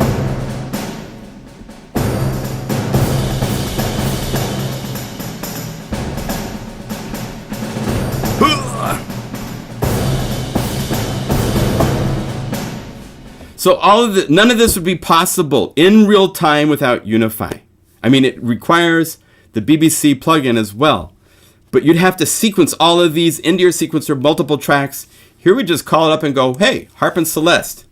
[SPEAKER 1] none of this would be possible in real time without Unify. I mean, it requires the BBC plugin as well. But you'd have to sequence all of these into your sequencer, multiple tracks. Here we just call it up and go, hey, Harp and Celeste.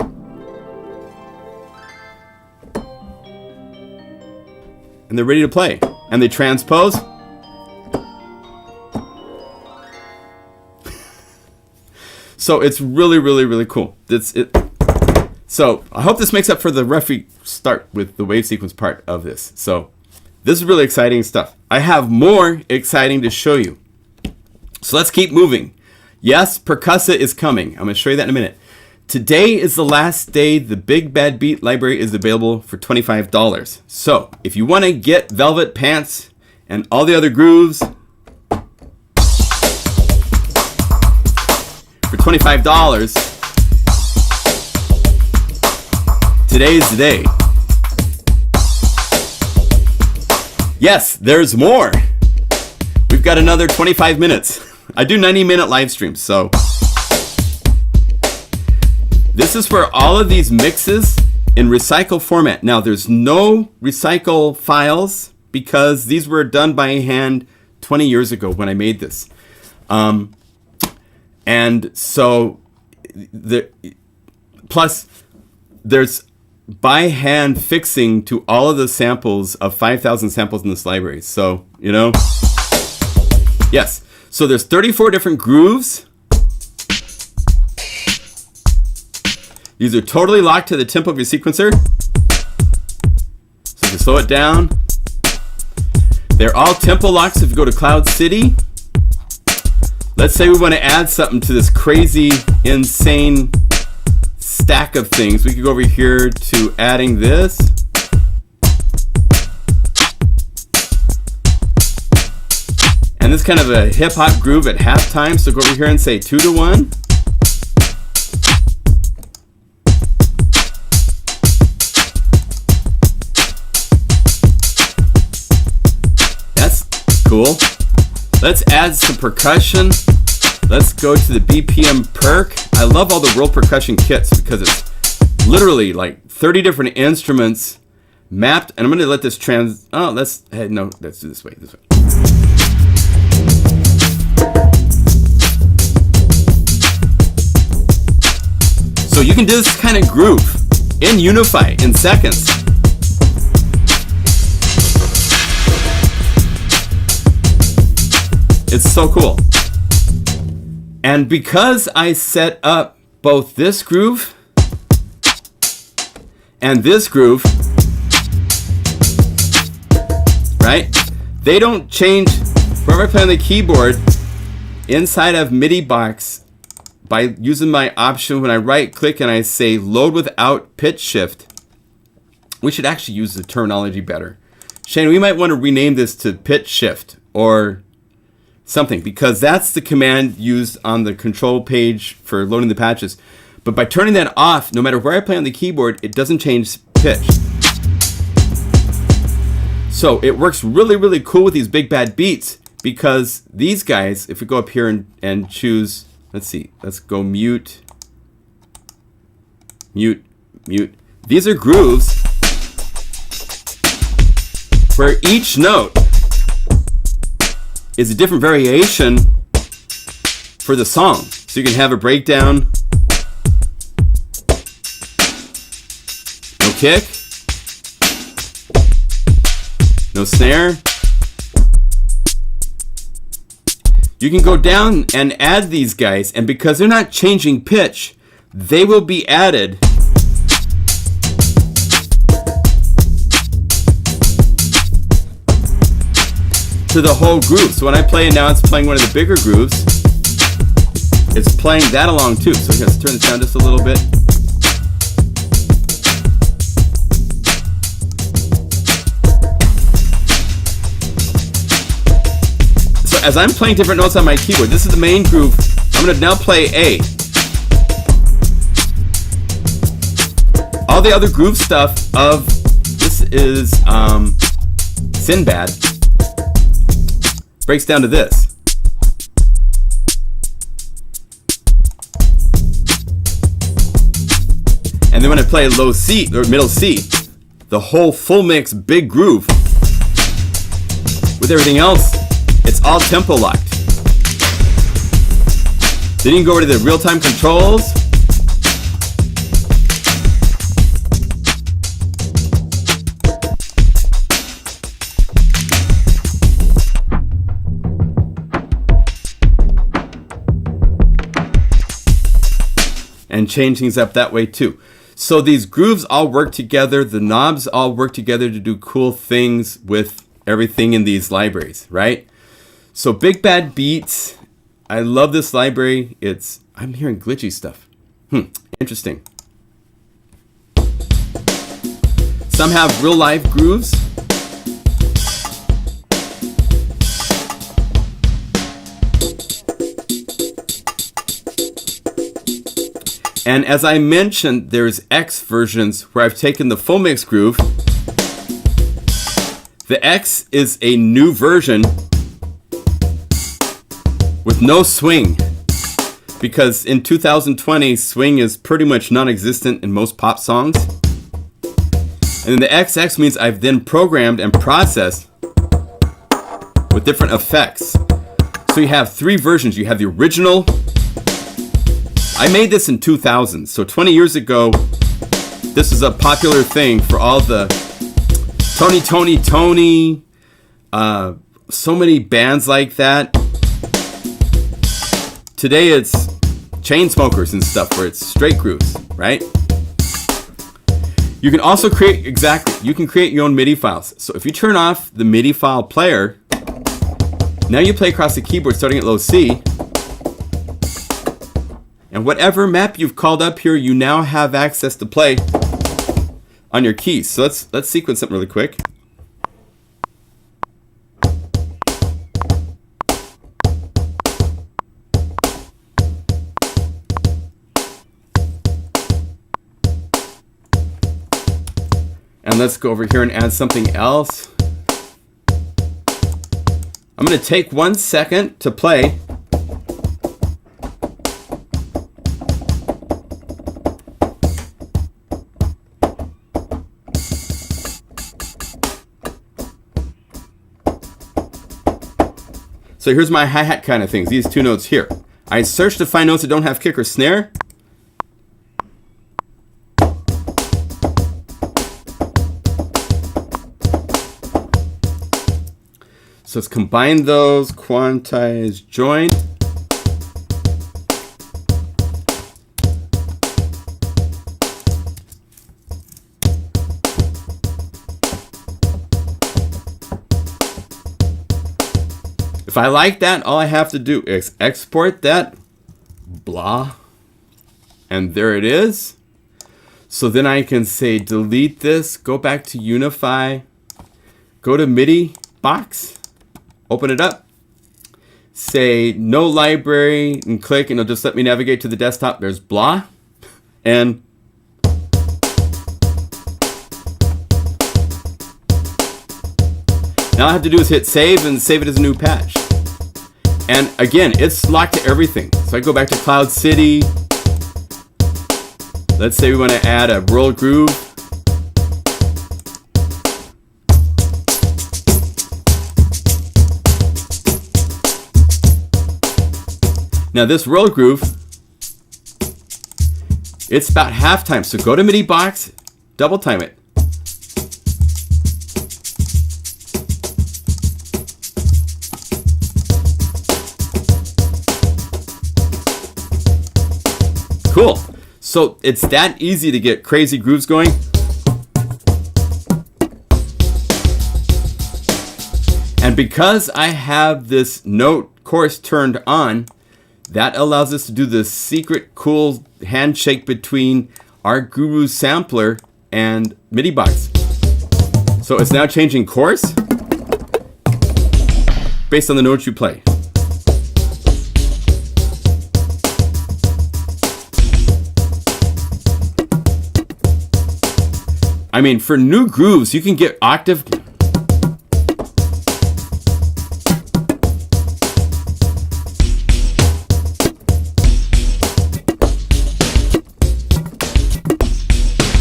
[SPEAKER 1] And they're ready to play. And they transpose. So it's really, really, really cool. So I hope this makes up for the rough start with the wave sequence part of this. So this is really exciting stuff. I have more exciting to show you. So let's keep moving. Yes, Percussa is coming. I'm going to show you that in a minute. Today is the last day the Big Bad Beat library is available for $25. So if you want to get Velvet Pants and all the other grooves for $25, today's the day. Yes, there's more. We've got another 25 minutes. I do 90-minute live streams, so this is for all of these mixes in recycle format. Now, there's no recycle files because these were done by hand 20 years ago when I made this. And so, plus, there's by hand fixing to all of the samples of 5,000 samples in this library. So, you know, yes. So there's 34 different grooves. These are totally locked to the tempo of your sequencer. So you can slow it down. They're all tempo locks if you go to Cloud City. Let's say we want to add something to this crazy, insane stack of things. We could go over here to adding this. And this is kind of a hip hop groove at halftime. So go over here and say 2 to 1. That's cool. Let's add some percussion. Let's go to the BPM perk. I love all the World Percussion kits because it's literally like 30 different instruments mapped. And I'm going to let this let's do this way. So you can do this kind of groove. in Unify in seconds. It's so cool. And because I set up both this groove and this groove, right? They don't change. Wherever I play on the keyboard, inside of Midi box, by using my option when I right click and I say load without pitch shift, we should actually use the terminology better. Shane, we might want to rename this to pitch shift or something, because that's the command used on the control page for loading the patches. But by turning that off, no matter where I play on the keyboard, it doesn't change pitch. So it works really, really cool with these big bad beats, because these guys, if we go up here and choose, let's see, let's go mute, mute, mute. These are grooves where each note is a different variation for the song. So you can have a breakdown, no kick, no snare. You can go down and add these guys, and because they're not changing pitch, they will be added to the whole groove. So when I play, and now it's playing one of the bigger grooves, it's playing that along too. So let's turn this down just a little bit. So as I'm playing different notes on my keyboard, this is the main groove. I'm going to now play A. All the other groove stuff of this is Sinbad breaks down to this. And then when I play low C or middle C, the whole full mix big groove with everything else, it's all tempo locked. Then you can go over to the real-time controls. And change things up that way too. So these grooves all work together. The knobs all work together to do cool things with everything in these libraries, right? So Big Bad Beats, I love this library. I'm hearing glitchy stuff. Interesting. Some have real live grooves. And as I mentioned, there's X versions where I've taken the full mix groove. The X is a new version with no swing, because in 2020, swing is pretty much non-existent in most pop songs. And then the XX means I've then programmed and processed with different effects. So you have three versions. You have the original. I made this in 2000, so 20 years ago, this is a popular thing for all the Tony, so many bands like that. Today it's Chainsmokers and stuff where it's straight grooves, right? You can also create, you can create your own MIDI files. So if you turn off the MIDI file player, now you play across the keyboard starting at low C. And whatever map you've called up here, you now have access to play on your keys. So let's sequence something really quick. And let's go over here and add something else. I'm going to take 1 second to play. So here's my hi-hat kind of things, these two notes here. I search to find notes that don't have kick or snare. So let's combine those, quantize, join. If I like that, all I have to do is export that, blah, and there it is. So then I can say delete this, go back to Unify, go to Midi box, open it up, say no library, and click, and it'll just let me navigate to the desktop. There's blah, and now all I have to do is hit save and save it as a new patch. And again, it's locked to everything. So I go back to Cloud City. Let's say we want to add a roll groove. Now this roll groove, it's about half time. So go to Midi box, double time it. Cool. So it's that easy to get crazy grooves going. And because I have this note course turned on, that allows us to do the secret cool handshake between our Guru sampler and Midi box. So it's now changing course based on the notes you play. I mean, for new grooves, you can get octave.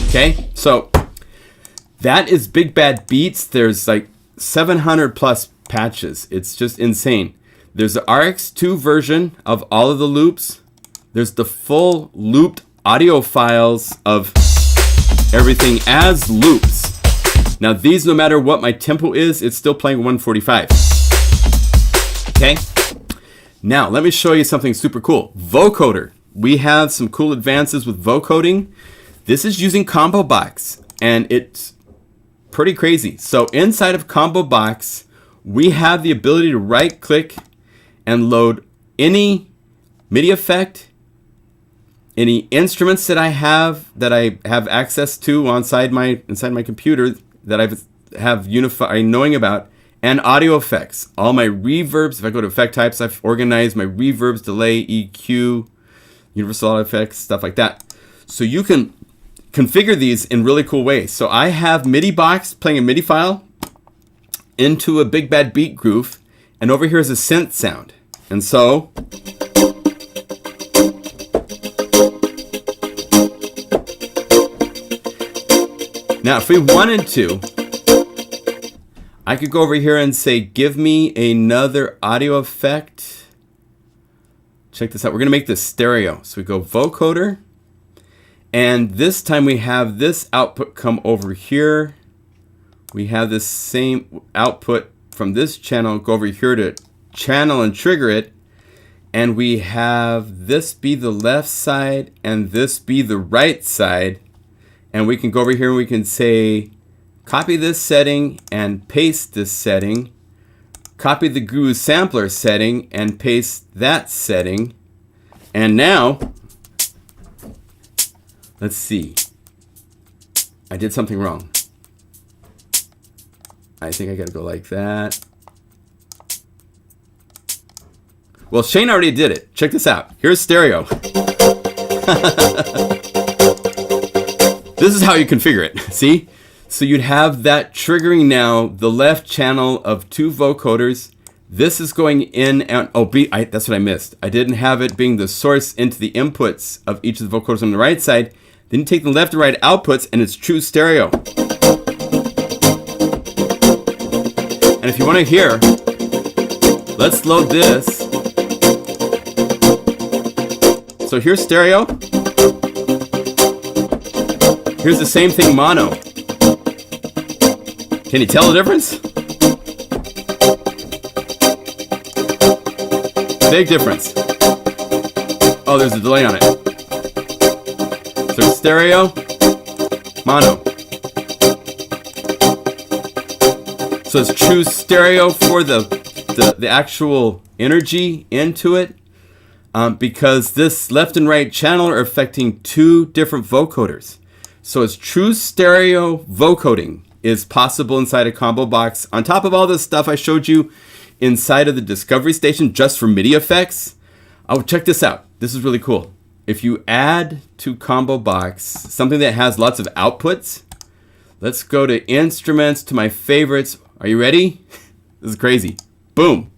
[SPEAKER 1] Okay, so that is Big Bad Beats. There's like 700 plus patches. It's just insane. There's the RX2 version of all of the loops. There's the full looped audio files of everything as loops. Now these, no matter what my tempo is, it's still playing 145. Okay? Now let me show you something super cool. Vocoder. We have some cool advances with vocoding. This is using Combo Box, and it's pretty crazy. So inside of Combo Box, we have the ability to right click and load any MIDI effect, any instruments that I have access to inside my computer that I have Unify knowing about, and audio effects. All my reverbs. If I go to effect types, I've organized my reverbs, delay, EQ, universal audio effects, stuff like that. So you can configure these in really cool ways. So I have Midi box playing a MIDI file into a Big Bad Beat groove, and over here is a synth sound. And so now, if we wanted to, I could go over here and say, give me another audio effect. Check this out. We're going to make this stereo. So we go vocoder. And this time we have this output come over here. We have this same output from this channel go over here to channel and trigger it. And we have this be the left side and this be the right side. And we can go over here and we can say, copy this setting and paste this setting. Copy the Guru sampler setting and paste that setting. And now, let's see. I did something wrong. I think I gotta go like that. Well, Shane already did it. Check this out. Here's stereo. This is how you configure it. See? So you'd have that triggering now the left channel of two vocoders. This is going in and that's what I missed. I didn't have it being the source into the inputs of each of the vocoders on the right side. Then you take the left and right outputs and it's true stereo. And if you want to hear, let's load this. So here's stereo. Here's the same thing mono. Can you tell the difference? Big difference. Oh, there's a delay on it. So stereo, mono. So it's true stereo for the actual energy into it, because this left and right channel are affecting two different vocoders. So it's true stereo vocoding is possible inside a combo box. On top of all this stuff I showed you inside of the Discovery Station just for MIDI effects. Oh, check this out. This is really cool. If you add to combo box something that has lots of outputs, let's go to instruments, to my favorites. Are you ready? This is crazy. Boom.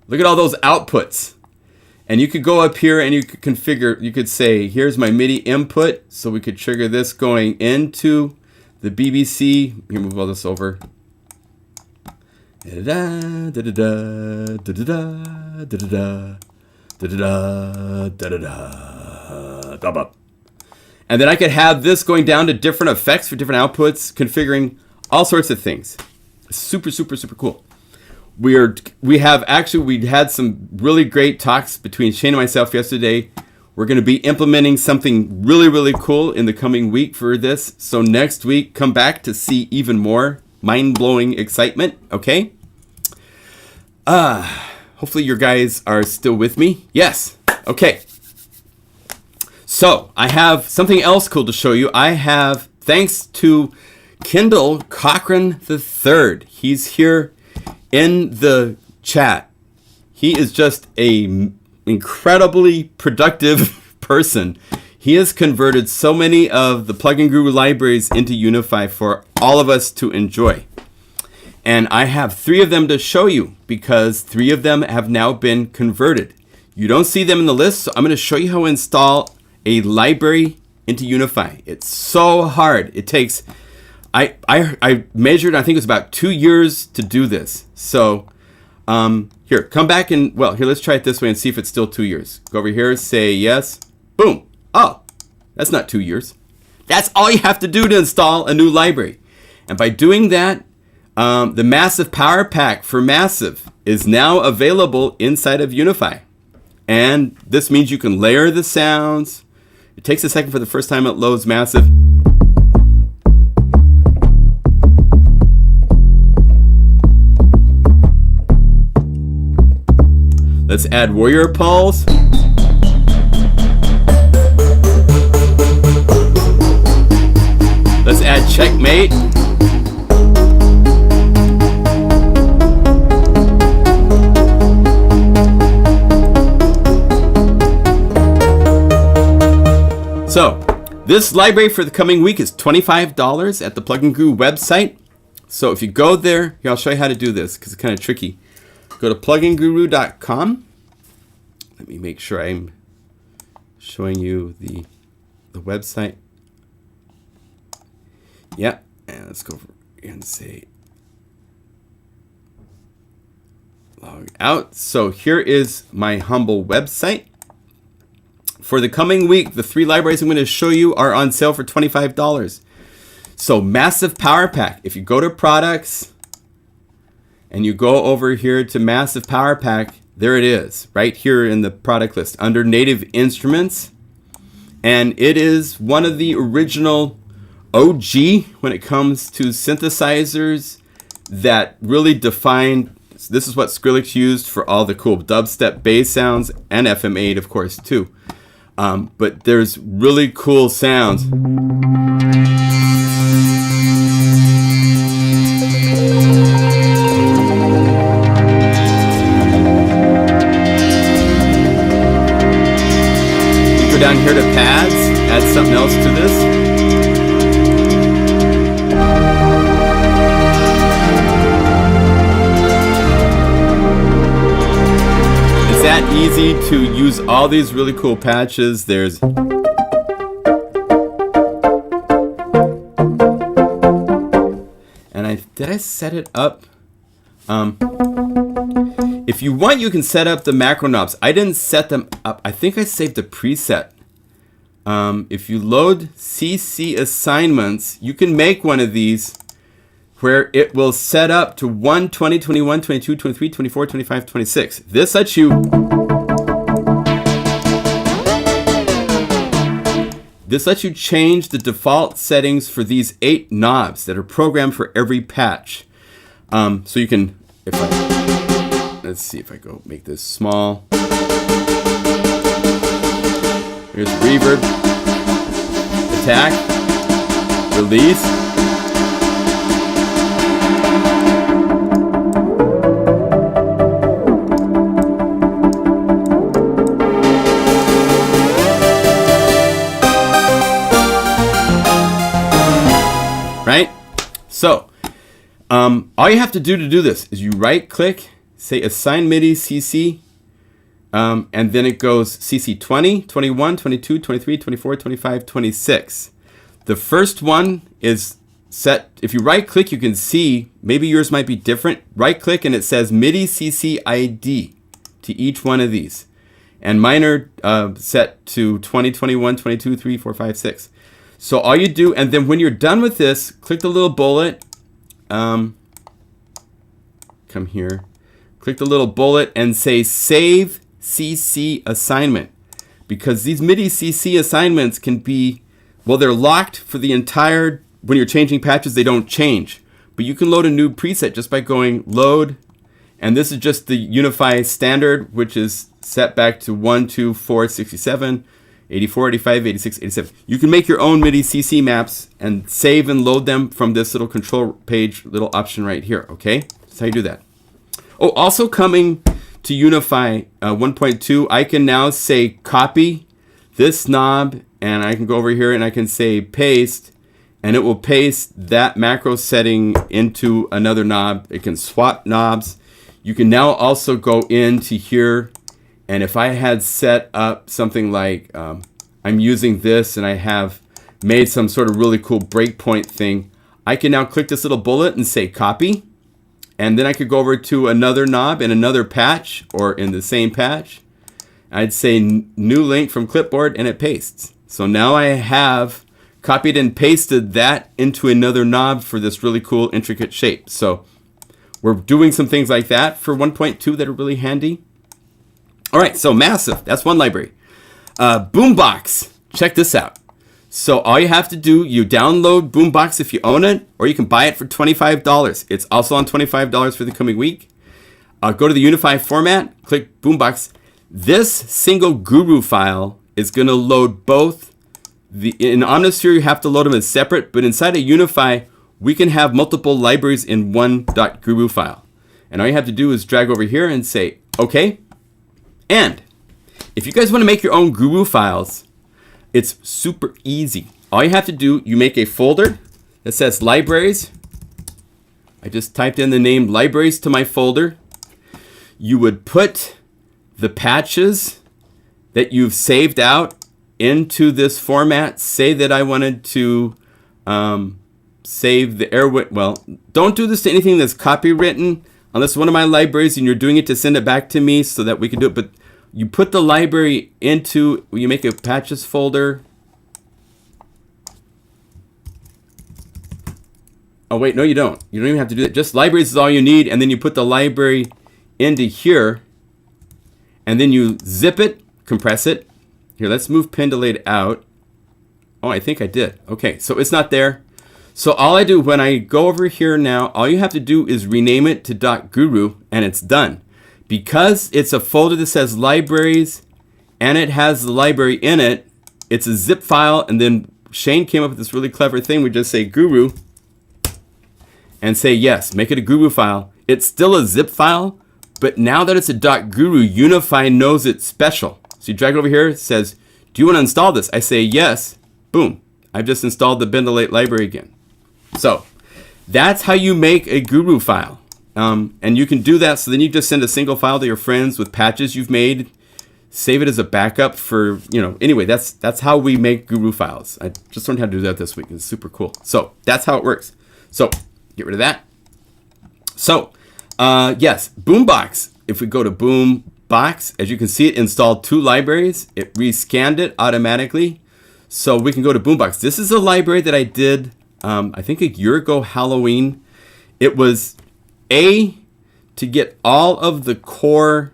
[SPEAKER 1] Look at all those outputs. And you could go up here and you could configure, you could say, here's my MIDI input. So we could trigger this going into the BBC. Let me move all this over. And then I could have this going down to different effects for different outputs, configuring all sorts of things. Super, super, super cool. We had some really great talks between Shane and myself yesterday. We're going to be implementing something really, really cool in the coming week for this. So next week, come back to see even more mind-blowing excitement, okay? Hopefully you guys are still with me. Yes. Okay. So I have something else cool to show you. I have, thanks to Kendall Cochran III. He's here in the chat. He is just a incredibly productive person. He has converted so many of the Plugin Guru libraries into Unify for all of us to enjoy. And I have 3 of them to show you because 3 of them have now been converted. You don't see them in the list, so I'm going to show you how to install a library into Unify. It's so hard. It takes, I measured, I think it was about 2 years to do this. So here, come back and, well, here, let's try it this way and see if it's still 2 years. Go over here, say yes, boom. Oh, that's not 2 years. That's all you have to do to install a new library. And by doing that, the Massive Power Pack for Massive is now available inside of Unify. And this means you can layer the sounds. It takes a second for the first time it loads Massive. Let's add Warrior Pulse. Let's add Checkmate. So, this library for the coming week is $25 at the Plugin Guru website. So if you go there, here, I'll show you how to do this because it's kind of tricky. Go to pluginguru.com. Let me make sure I'm showing you the website. Yeah, and let's go over here and say log out. So here is my humble website. For the coming week, the 3 libraries I'm going to show you are on sale for $25. So Massive Power Pack. If you go to products and you go over here to Massive Power Pack, there it is, right here in the product list under Native Instruments. And it is one of the original OG when it comes to synthesizers that really defined. This is what Skrillex used for all the cool dubstep bass sounds and FM8, of course, too. But there's really cool sounds. You go down here to pads, add something else to this. That easy to use all these really cool patches. There's and did I set it up? If you want, you can set up the macro knobs. I didn't set them up. I think I saved a preset. If you load CC assignments, you can make one of these where it will set up to 1, 20, 21, 22, 23, 24, 25, 26. This lets you change the default settings for these 8 knobs that are programmed for every patch. So you can, let's see if I go make this small. Here's reverb, attack, release. Right? So, all you have to do this is you right click, say assign MIDI CC, and then it goes CC 20, 21, 22, 23, 24, 25, 26. The first one is set. If you right click, you can see, maybe yours might be different. Right click and it says MIDI CC ID to each one of these. And mine are set to 20, 21, 22, 3, 4, 5, 6. So all you do, and then when you're done with this, click the little bullet. Come here. Click the little bullet and say Save CC Assignment. Because these MIDI CC assignments can be, well, they're locked for the entire, when you're changing patches, they don't change. But you can load a new preset just by going Load. And this is just the Unify standard, which is set back to 1, 2, 4, 67. 84, 85, 86, 87. You can make your own MIDI CC maps and save and load them from this little control page little option right here, okay? That's how you do that. Oh, also coming to Unify 1.2, I can now say copy this knob, and I can go over here and I can say paste, and it will paste that macro setting into another knob. It can swap knobs. You can now also go into here, and if I had set up something like I'm using this and I have made some sort of really cool breakpoint thing, I can now click this little bullet and say copy. And then I could go over to another knob in another patch or in the same patch. I'd say new link from clipboard and it pastes. So now I have copied and pasted that into another knob for this really cool intricate shape. So we're doing some things like that for 1.2 that are really handy. All right, so massive. That's one library. Boombox. Check this out. So all you have to do, you download Boombox if you own it, or you can buy it for $25. It's also on $25 for the coming week. Go to the Unify format, click Boombox. This single guru file is going to load both. In Omnisphere, you have to load them as separate, but inside of Unify, we can have multiple libraries in one .guru file. And all you have to do is drag over here and say, okay. And if you guys want to make your own guru files, it's super easy. All you have to do, you make a folder that says libraries. I just typed in the name libraries to my folder. You would put the patches that you've saved out into this format. Say that I wanted to save the airway. Well, don't do this to anything that's copywritten unless one of my libraries and you're doing it to send it back to me so that we can do it. But you put the library into, you make a patches folder. Oh wait, no you don't. You don't even have to do that. Just libraries is all you need, and then you put the library into here, and then you zip it, compress it. Here, let's move pin delayed out. Oh, I think I did. Okay, so it's not there. So all I do when I go over here now, all you have to do is rename it to .guru, and it's done. Because it's a folder that says libraries and it has the library in it, it's a zip file, and then Shane came up with this really clever thing. We just say guru and say yes, make it a guru file. It's still a zip file, but now that it's a .guru, Unify knows it's special. So you drag it over here, it says, do you want to install this? I say yes, boom. I've just installed the Bendelate library again. So that's how you make a guru file. And you can do that, so then you just send a single file to your friends with patches you've made, save it as a backup for, anyway, that's how we make guru files. I just learned how to do that this week. It's super cool. So that's how it works. So get rid of that. So yes, Boombox. If we go to Boombox, as you can see, it installed 2 libraries. It rescanned it automatically. So we can go to Boombox. This is a library that I did, I think a year ago, Halloween. It was to get all of the core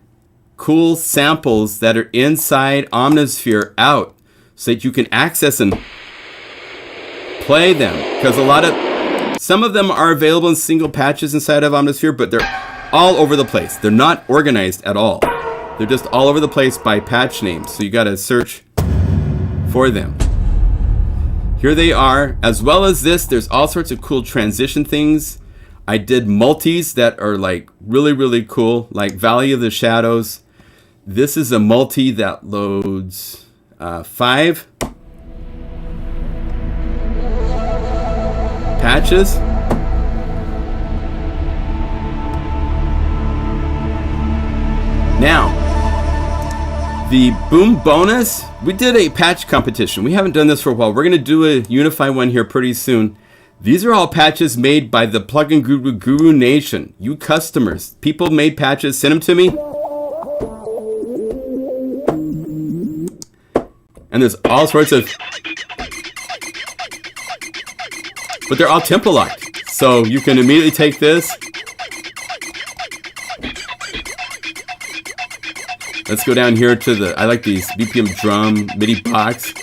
[SPEAKER 1] cool samples that are inside Omnisphere out so that you can access and play them. Because some of them are available in single patches inside of Omnisphere, but they're all over the place. They're not organized at all. They're just all over the place by patch names. So you got to search for them. Here they are. As well as this, there's all sorts of cool transition things. I did multis that are like really, really cool, like Valley of the Shadows. This is a multi that loads 5 patches. Now, the Boom bonus, we did a patch competition. We haven't done this for a while. We're going to do a Unify one here pretty soon. These are all patches made by the Plugin Guru Nation. You customers, people made patches, send them to me. And there's all sorts of, but they're all tempo locked. So you can immediately take this. Let's go down here to I like these BPM drum MIDI box.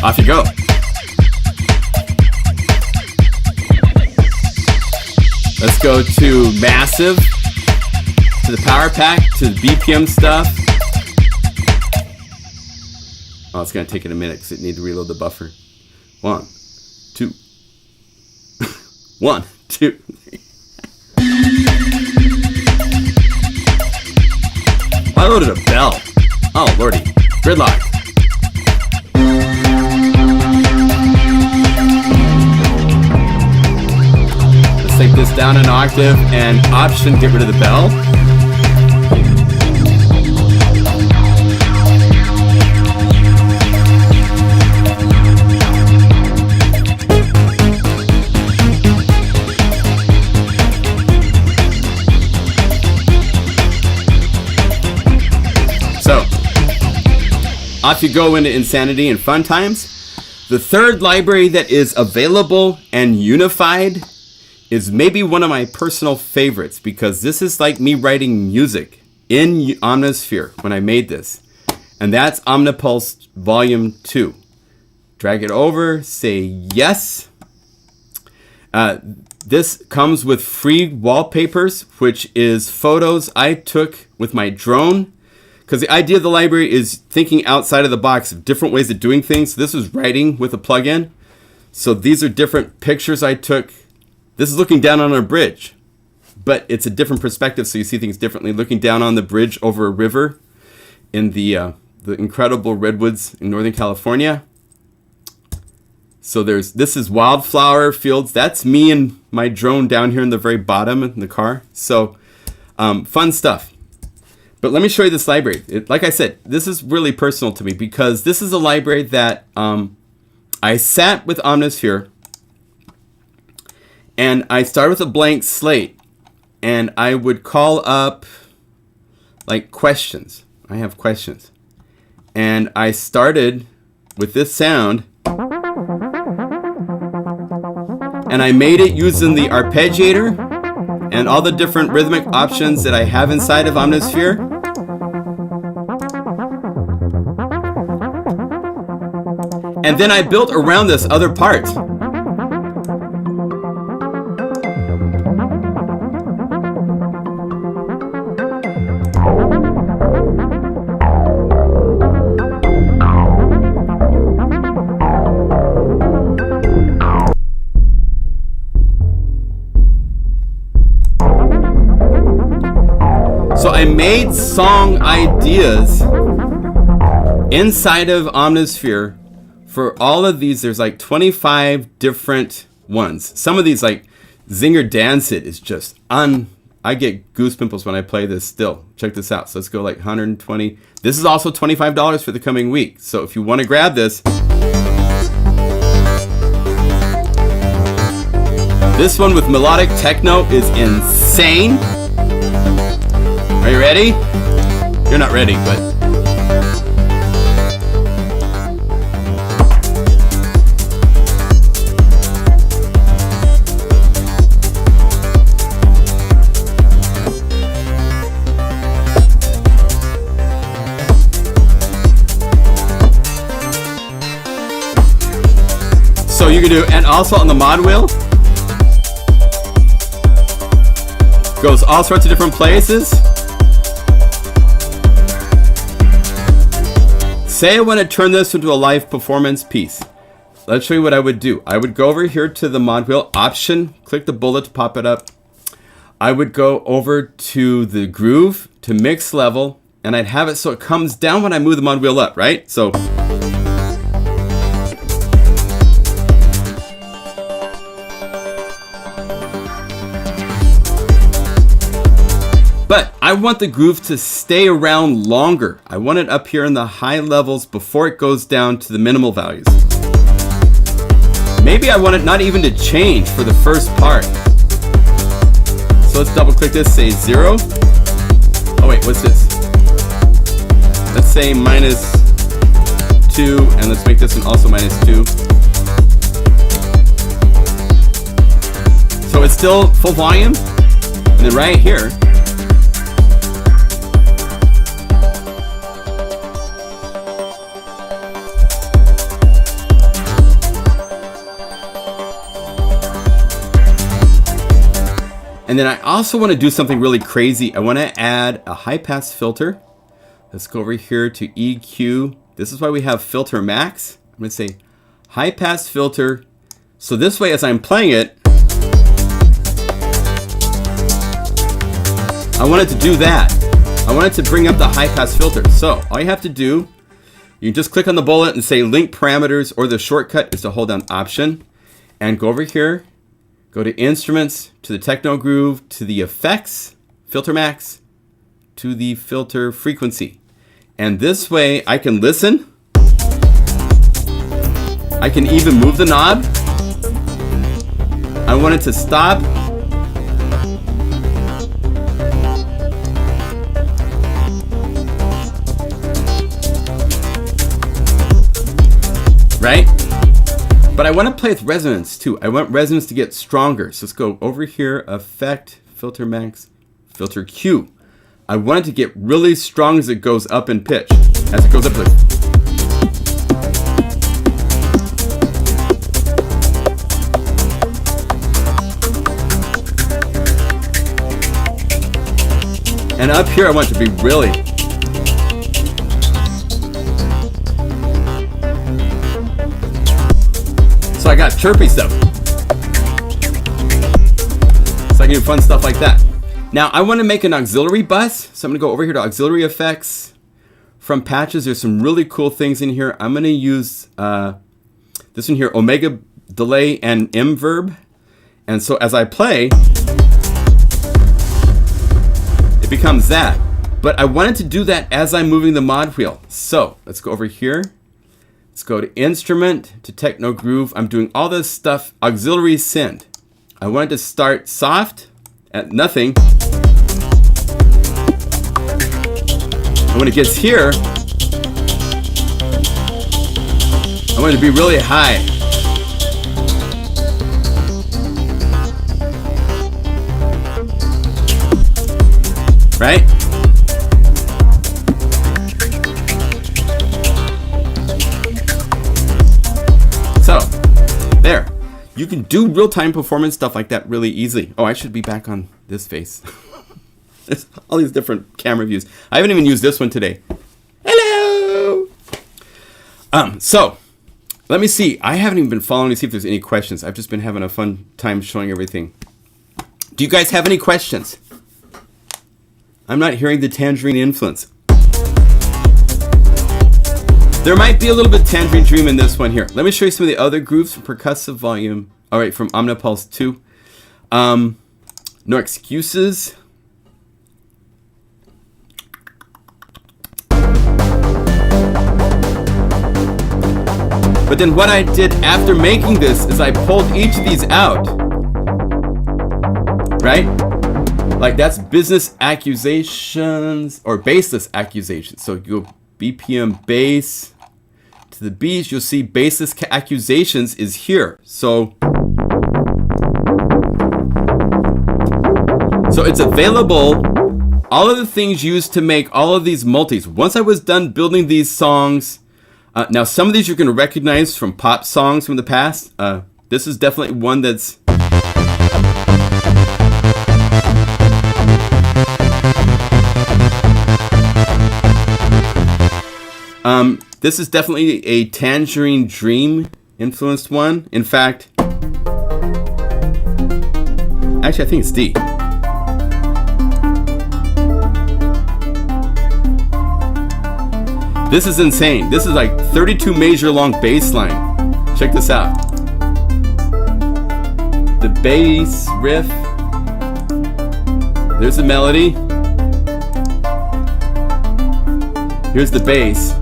[SPEAKER 1] Off you go. Let's go to massive, to the power pack, to the BPM stuff. Oh, it's gonna take it a minute because it needs to reload the buffer. 1, 2. 1, 2, 3. I loaded a bell. Oh lordy, gridlock. Take this down an octave and option get rid of the bell. So off you go into Insanity and Fun Times. The third library that is available and unified is maybe one of my personal favorites because this is like me writing music in Omnisphere when I made this. And that's Omnipulse Volume 2. Drag it over, say yes. This comes with free wallpapers, which is photos I took with my drone. Because the idea of the library is thinking outside of the box of different ways of doing things. This is writing with a plugin. So these are different pictures I took. This is looking down on a bridge, but it's a different perspective, so you see things differently. Looking down on the bridge over a river in the incredible redwoods in Northern California. So this is wildflower fields. That's me and my drone down here in the very bottom in the car. So fun stuff. But let me show you this library. Like I said, this is really personal to me because this is a library that I sat with Omnisphere. And I started with a blank slate, and I would call up, like, questions. I have questions. And I started with this sound, and I made it using the arpeggiator and all the different rhythmic options that I have inside of Omnisphere. And then I built around this other part. So I made song ideas inside of Omnisphere for all of these. There's like 25 different ones. Some of these, like Zinger Dance It, is just I get goosebumps when I play this still. Check this out. So let's go like 120. This is also $25 for the coming week. So if you want to grab this. This one with melodic techno is insane. Are you ready? You're not ready, but too. And also on the mod wheel, goes all sorts of different places. Say I want to turn this into a live performance piece. Let's show you what I would do. I would go over here to the mod wheel, option, click the bullet to pop it up. I would go over to the groove, to mix level, and I'd have it so it comes down when I move the mod wheel up, right? So, but I want the groove to stay around longer. I want it up here in the high levels before it goes down to the minimal values. Maybe I want it not even to change for the first part. So let's double click this, say 0. Oh wait, what's this? Let's say -2, and let's make this one also -2. So it's still full volume, and then right here, and then I also want to do something really crazy. I want to add a high pass filter. Let's go over here to EQ. This is why we have filter max. I'm going to say high pass filter. So this way, as I'm playing it, I want it to do that. I want it to bring up the high pass filter. So all you have to do, you just click on the bullet and say link parameters, or the shortcut is to hold down option and go over here. Go to instruments, to the techno groove, to the effects, filter max, to the filter frequency. And this way I can listen. I can even move the knob. I want it to stop. Right? But I want to play with resonance too. I want resonance to get stronger. So let's go over here, effect, filter max, filter Q. I want it to get really strong as it goes up in pitch. As it goes up like, and up here I want it to be really, so I got chirpy stuff. So I can do fun stuff like that. Now I want to make an auxiliary bus. So I'm going to go over here to auxiliary effects. From patches, there's some really cool things in here. I'm going to use this one here, omega delay and inverb. And so as I play, it becomes that. But I wanted to do that as I'm moving the mod wheel. So let's go over here. Let's go to instrument, to techno groove. I'm doing all this stuff, auxiliary synth. I wanted to start soft at nothing. And when it gets here, I want it to be really high. Right? So, there. You can do real-time performance stuff like that really easily. Oh, I should be back on this face. There's all these different camera views. I haven't even used this one today. Hello! So, let me see. I haven't even been following to see if there's any questions. I've just been having a fun time showing everything. Do you guys have any questions? I'm not hearing the tangerine influence. There might be a little bit Tangerine Dream in this one here. Let me show you some of the other grooves from Percussa Volume. All right, from Omnipulse 2. No Excuses. But then what I did after making this is I pulled each of these out. Right? Like that's business accusations or baseless accusations. So you go BPM bass to the B's, you'll see baseless accusations is here. So it's available. All of the things used to make all of these multis. Once I was done building these songs, now some of these you're going to recognize from pop songs from the past. This is definitely one that's... This is definitely a Tangerine Dream influenced one. In fact, actually I think it's D. This is insane. This is like 32 measure long bass line. Check this out. The bass riff. There's the melody. Here's the bass.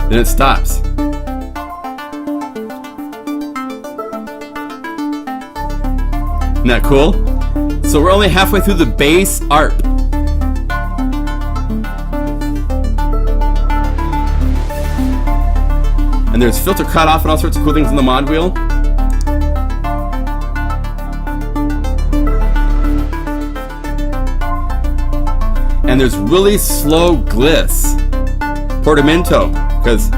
[SPEAKER 1] Then it stops. Isn't that cool? So we're only halfway through the bass ARP. And there's filter cutoff and all sorts of cool things in the mod wheel. And there's really slow gliss. Portamento, because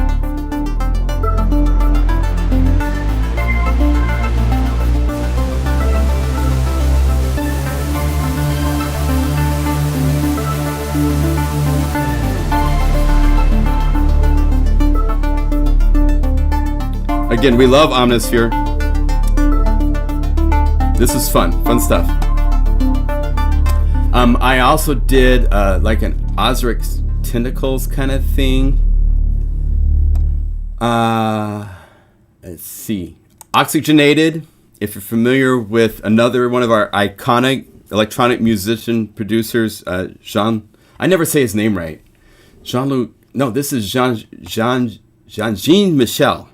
[SPEAKER 1] again, we love Omnisphere. This is fun stuff. I also did like an Ozrix Tentacles kind of thing. Let's see. Oxygenated. If you're familiar with another one of our iconic electronic musician producers, Jean. I never say his name right. Jean-Luc. No, this is Jean Michel.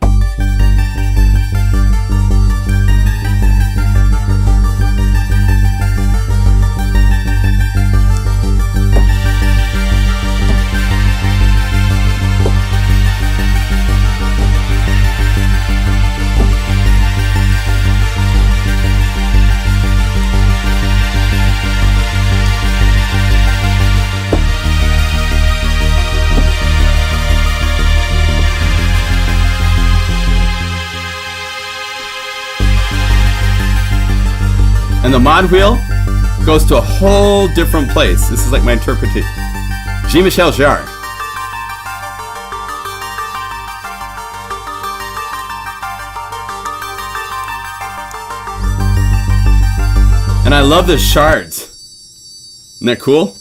[SPEAKER 1] And the mod wheel goes to a whole different place. This is like my interpretation. Jean-Michel Jarre. And I love the shards. Isn't that cool?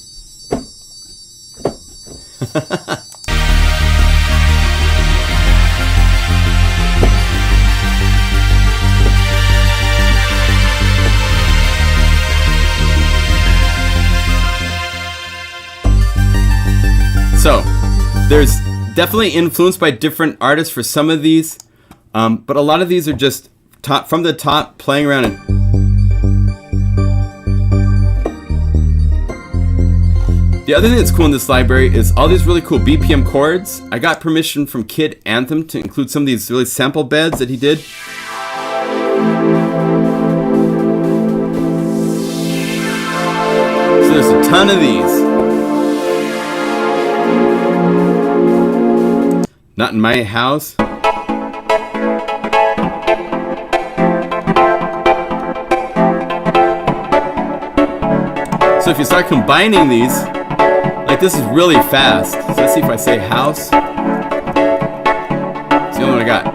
[SPEAKER 1] So, there's definitely influenced by different artists for some of these, but a lot of these are just from the top, playing around. The other thing that's cool in this library is all these really cool BPM chords. I got permission from Kid Anthem to include some of these really sample beds that he did. So there's a ton of these. Not in my house. So if you start combining these, like this is really fast. So let's see if I say house. It's the only one I got.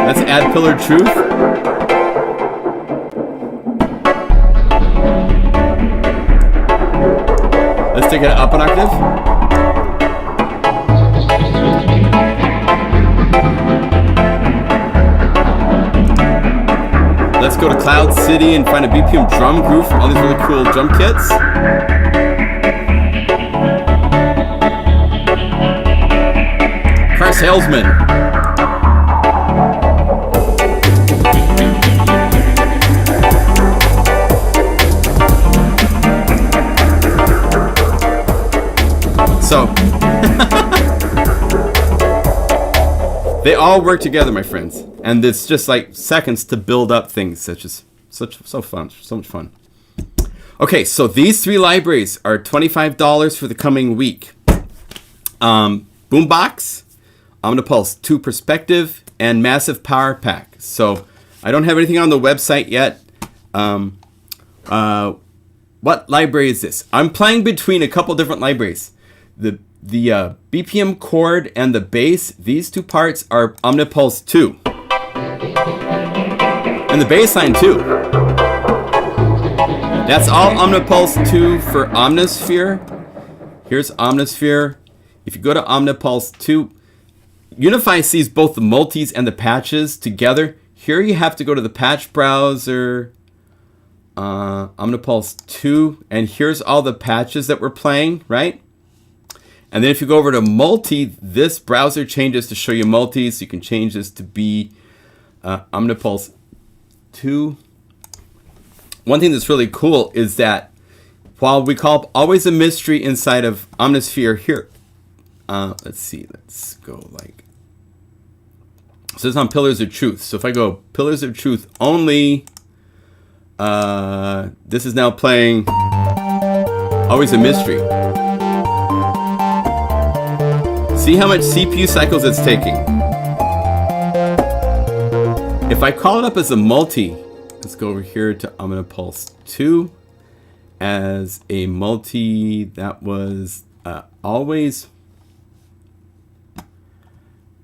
[SPEAKER 1] Let's add Pillar Truth. Let's take it up an octave. Let's go to Cloud City and find a BPM drum groove from all these really cool drum kits. Car Salesman. So, They all work together, my friends. And it's just like seconds to build up things so much fun. Okay, so these 3 libraries are $25 for the coming week. Boombox, Omnipulse 2 Perspective, and Massive Power Pack. So I don't have anything on the website yet. What library is this? I'm playing between a couple different libraries. The BPM chord and the bass, these 2 parts are Omnipulse 2. And the bass line too. That's all Omnipulse 2 for Omnisphere. Here's Omnisphere. If you go to Omnipulse 2, Unify sees both the multis and the patches together. Here you have to go to the patch browser, Omnipulse 2, and here's all the patches that we're playing, right? And then if you go over to multi, this browser changes to show you multis. So you can change this to be Omnipulse 2. One thing that's really cool is that while we call always a mystery inside of Omnisphere here, let's go like, so it's on Pillars of Truth. So if I go Pillars of Truth only, this is now playing always a mystery. See how much CPU cycles it's taking. If I call it up as a multi, let's go over here to Omnipulse 2 as a multi. That was always,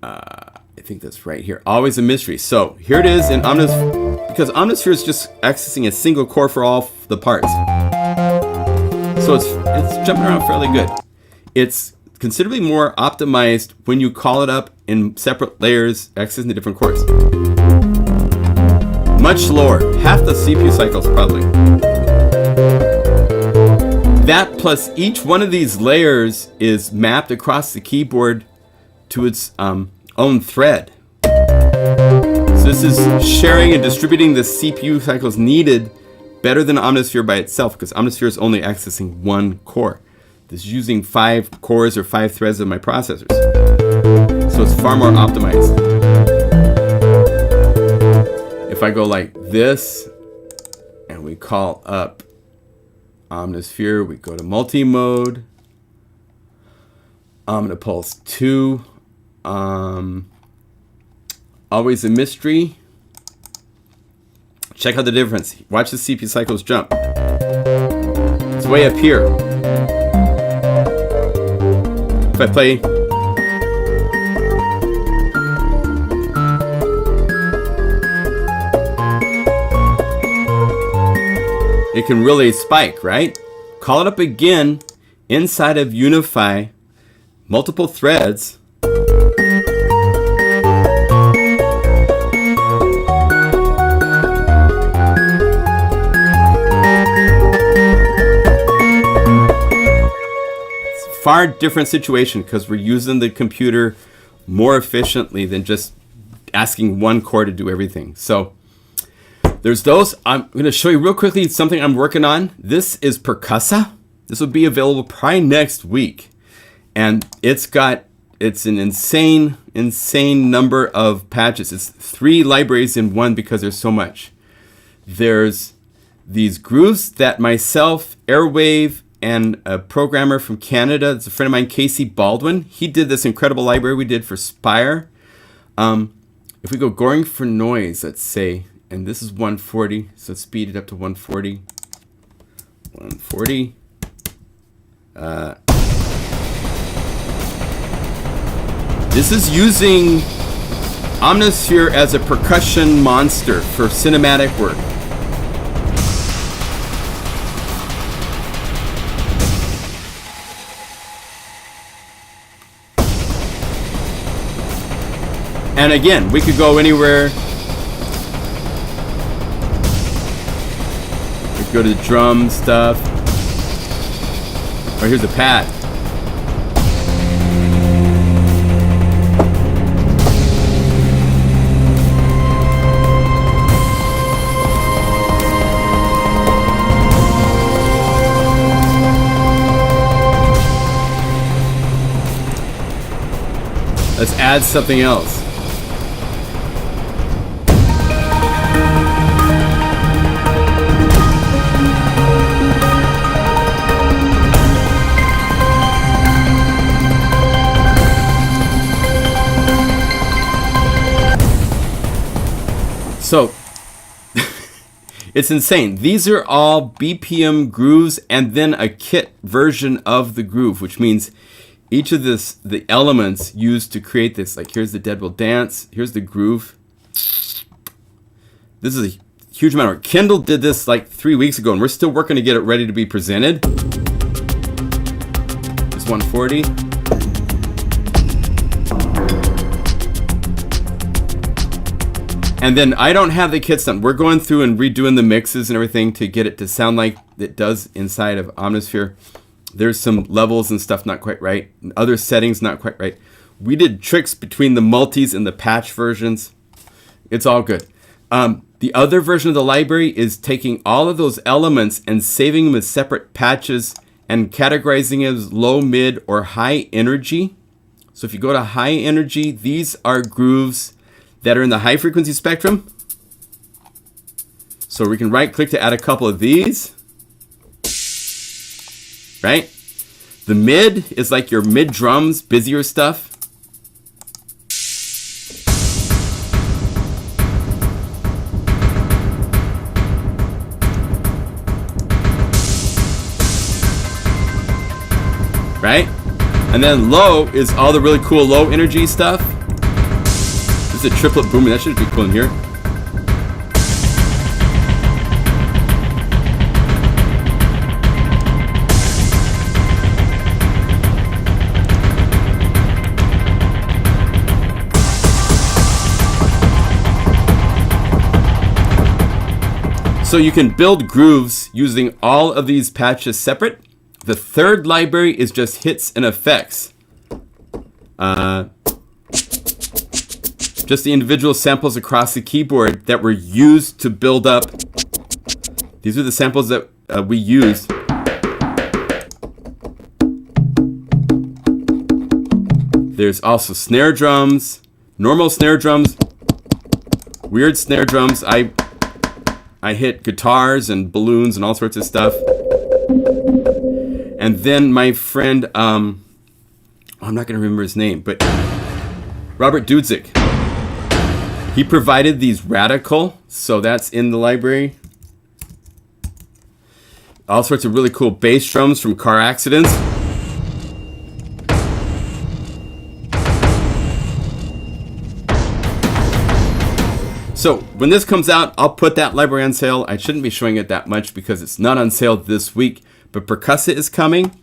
[SPEAKER 1] I think that's right here, always a mystery. So here it is in Omnisphere, because Omnisphere is just accessing a single core for all the parts. So it's jumping around fairly good. It's considerably more optimized when you call it up in separate layers, accessing the different cores. Much slower, half the CPU cycles probably. That plus each one of these layers is mapped across the keyboard to its own thread. So this is sharing and distributing the CPU cycles needed better than Omnisphere by itself, because Omnisphere is only accessing one core. This is using 5 cores or 5 threads of my processors. So it's far more optimized. If I go like this, and we call up Omnisphere, we go to multi-mode, Omnipulse 2, always a mystery. Check out the difference. Watch the CPU cycles jump. It's way up here. If I play, it can really spike, right? Call it up again inside of Unify, multiple threads. Far different situation because we're using the computer more efficiently than just asking one core to do everything. So there's those. I'm going to show you real quickly something I'm working on. This is Percussa. This will be available probably next week. And it's an insane number of patches. It's 3 libraries in one because there's so much. There's these grooves that myself, Airwave, and a programmer from Canada, it's a friend of mine, Casey Baldwin. He did this incredible library we did for Spire. If we go Goring for Noise, let's say, and this is 140, so let's speed it up to 140. 140. This is using Omnisphere as a percussion monster for cinematic work. And again, we could go anywhere. We could go to the drum stuff. Oh, here's a pad. Let's add something else. So it's insane. These are all BPM grooves and then a kit version of the groove, which means each of the elements used to create this. Like here's the Dead Will Dance. Here's the groove. This is a huge amount of work. Kendall did this like 3 weeks ago, and we're still working to get it ready to be presented. It's 140. And then I don't have the kits done. We're going through and redoing the mixes and everything to get it to sound like it does inside of Omnisphere. There's some levels and stuff not quite right, and other settings not quite right. We did tricks between the multis and the patch versions. It's all good. The other version of the library is taking all of those elements and saving them as separate patches and categorizing it as low, mid, or high energy. So if you go to high energy, these are grooves that are in the high frequency spectrum. So we can right click to add a couple of these. Right? The mid is like your mid drums, busier stuff. Right? And then low is all the really cool low energy stuff. This is a triplet booming. That should be cool in here. So you can build grooves using all of these patches separate. The third library is just hits and effects. Just the individual samples across the keyboard that were used to build up. These are the samples that we used. There's also snare drums, normal snare drums, weird snare drums. I hit guitars and balloons and all sorts of stuff. And then my friend, I'm not going to remember his name, but Robert Dudzik. He provided these radical, so that's in the library. All sorts of really cool bass drums from car accidents. So when this comes out, I'll put that library on sale. I shouldn't be showing it that much because it's not on sale this week, but Percussa is coming.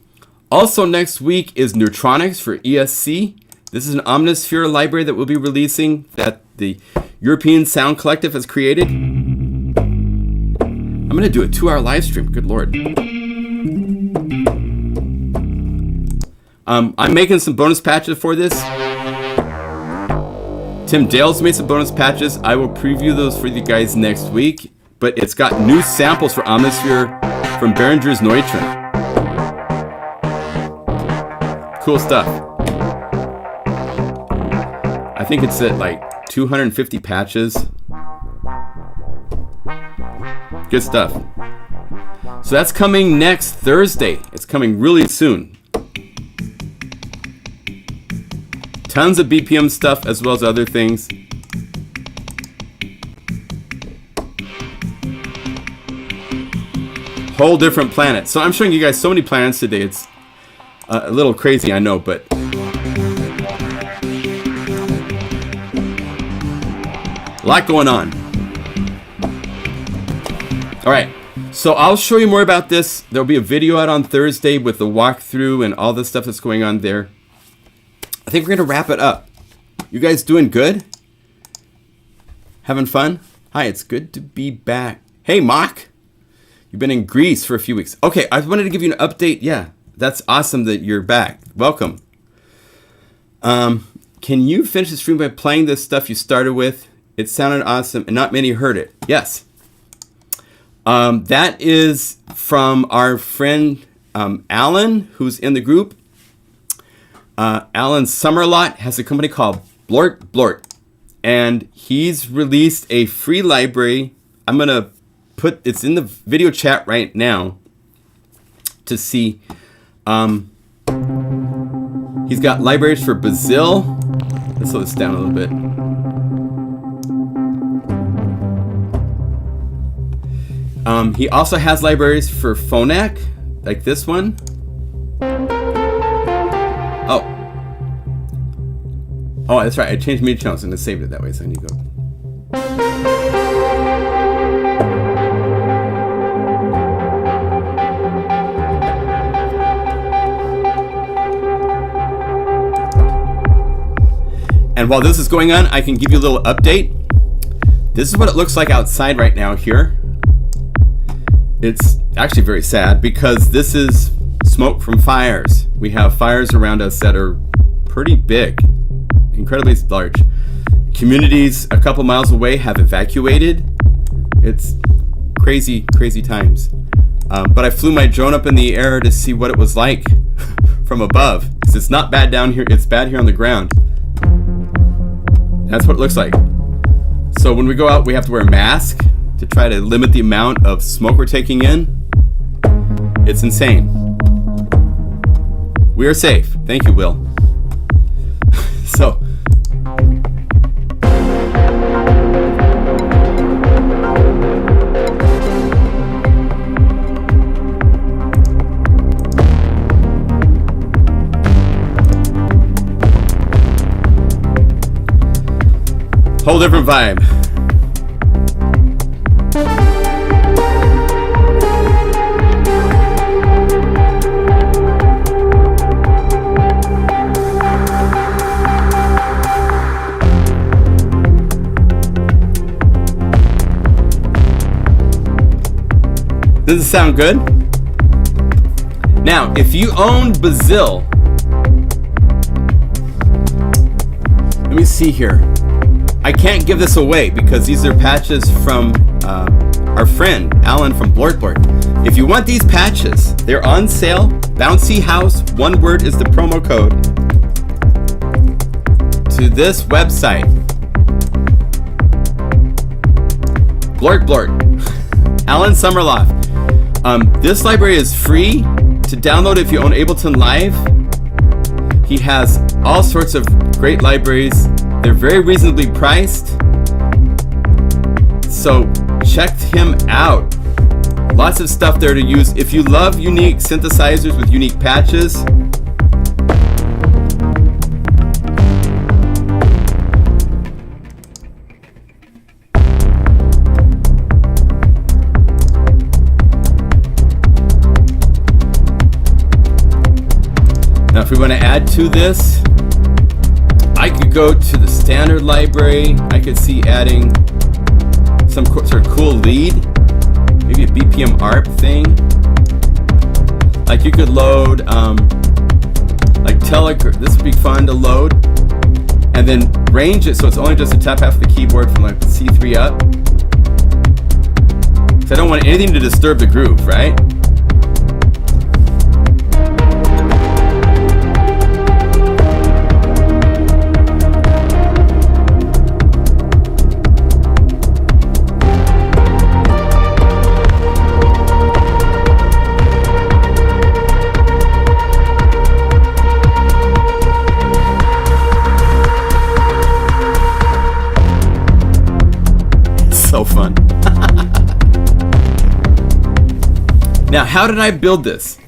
[SPEAKER 1] Also next week is Neutronics for ESC. This is an Omnisphere library that we'll be releasing that the European Sound Collective has created. I'm going to do a 2-hour live stream. Good Lord. I'm making some bonus patches for this. Tim Dale's made some bonus patches. I will preview those for you guys next week. But it's got new samples for Omnisphere from Behringer's Neutron. Cool stuff. I think it's at like 250 patches. Good stuff. So that's coming next Thursday. It's coming really soon. Tons of BPM stuff as well as other things. Whole different planet. So I'm showing you guys so many planets today. It's a little crazy, I know, but a lot going on. All right, so I'll show you more about this. There'll be a video out on Thursday with the walkthrough and all the stuff that's going on there. I think we're gonna wrap it up. You guys doing good? Having fun? Hi, it's good to be back. Hey, Mock. You've been in Greece for a few weeks. Okay, I wanted to give you an update. Yeah, that's awesome that you're back. Welcome. Can you finish the stream by playing this stuff you started with? It sounded awesome and not many heard it. Yes. That is from our friend Alan, who's in the group. Alan Summerlot has a company called BlortBlort, and he's released a free library. I'm going to put, it's in the video chat right now to see. He's got libraries for Brazil. Let's slow this down a little bit. He also has libraries for Phonak, like this one. Oh, that's right. I changed MIDI channels and I saved it that way, so I need to go. And while this is going on, I can give you a little update. This is what it looks like outside right now here. It's actually very sad because this is smoke from fires. We have fires around us that are pretty big, incredibly large. Communities a couple miles away have evacuated. It's crazy, crazy times. But I flew my drone up in the air to see what it was like from above. So it's not bad down here, it's bad here on the ground. That's what it looks like. So when we go out, we have to wear a mask to try to limit the amount of smoke we're taking in. It's insane. We are safe. Thank you, Will. So. Whole different vibe. Does it sound good? Now, if you own Bazille, let me see here. I can't give this away because these are patches from our friend Alan from BlortBlort. If you want these patches, they're on sale. Bouncy House, one word is the promo code to this website. BlortBlort, Alan Summerloff. This library is free to download if you own Ableton Live. He has all sorts of great libraries. They're very reasonably priced. So check him out. Lots of stuff there to use. If you love unique synthesizers with unique patches, now if we want to add to this, I could go to the standard library. I could see adding some sort of cool lead, maybe a BPM ARP thing. Like you could load, like this would be fun to load, and then range it so it's only just the top half of the keyboard from like C3 up. Because I don't want anything to disturb the groove, right? So fun. Now, how did I build this?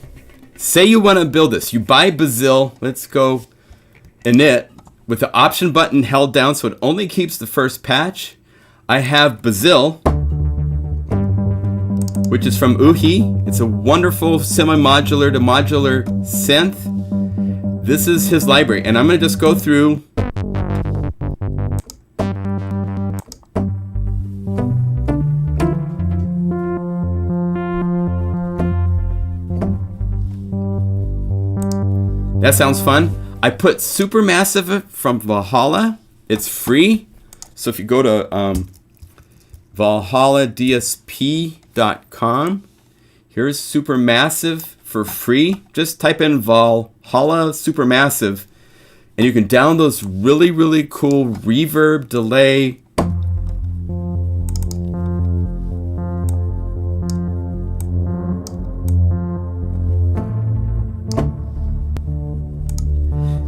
[SPEAKER 1] Say you want to build this. You buy Bazille. Let's go init with the option button held down so it only keeps the first patch. I have Bazille, which is from Uhi. It's a wonderful semi-modular to modular synth. This is his library, and I'm going to just go through. That sounds fun. I put Supermassive from Valhalla. It's free. So if you go to valhalladsp.com, here's Supermassive for free. Just type in Valhalla Supermassive, and you can download those really, really cool reverb, delay,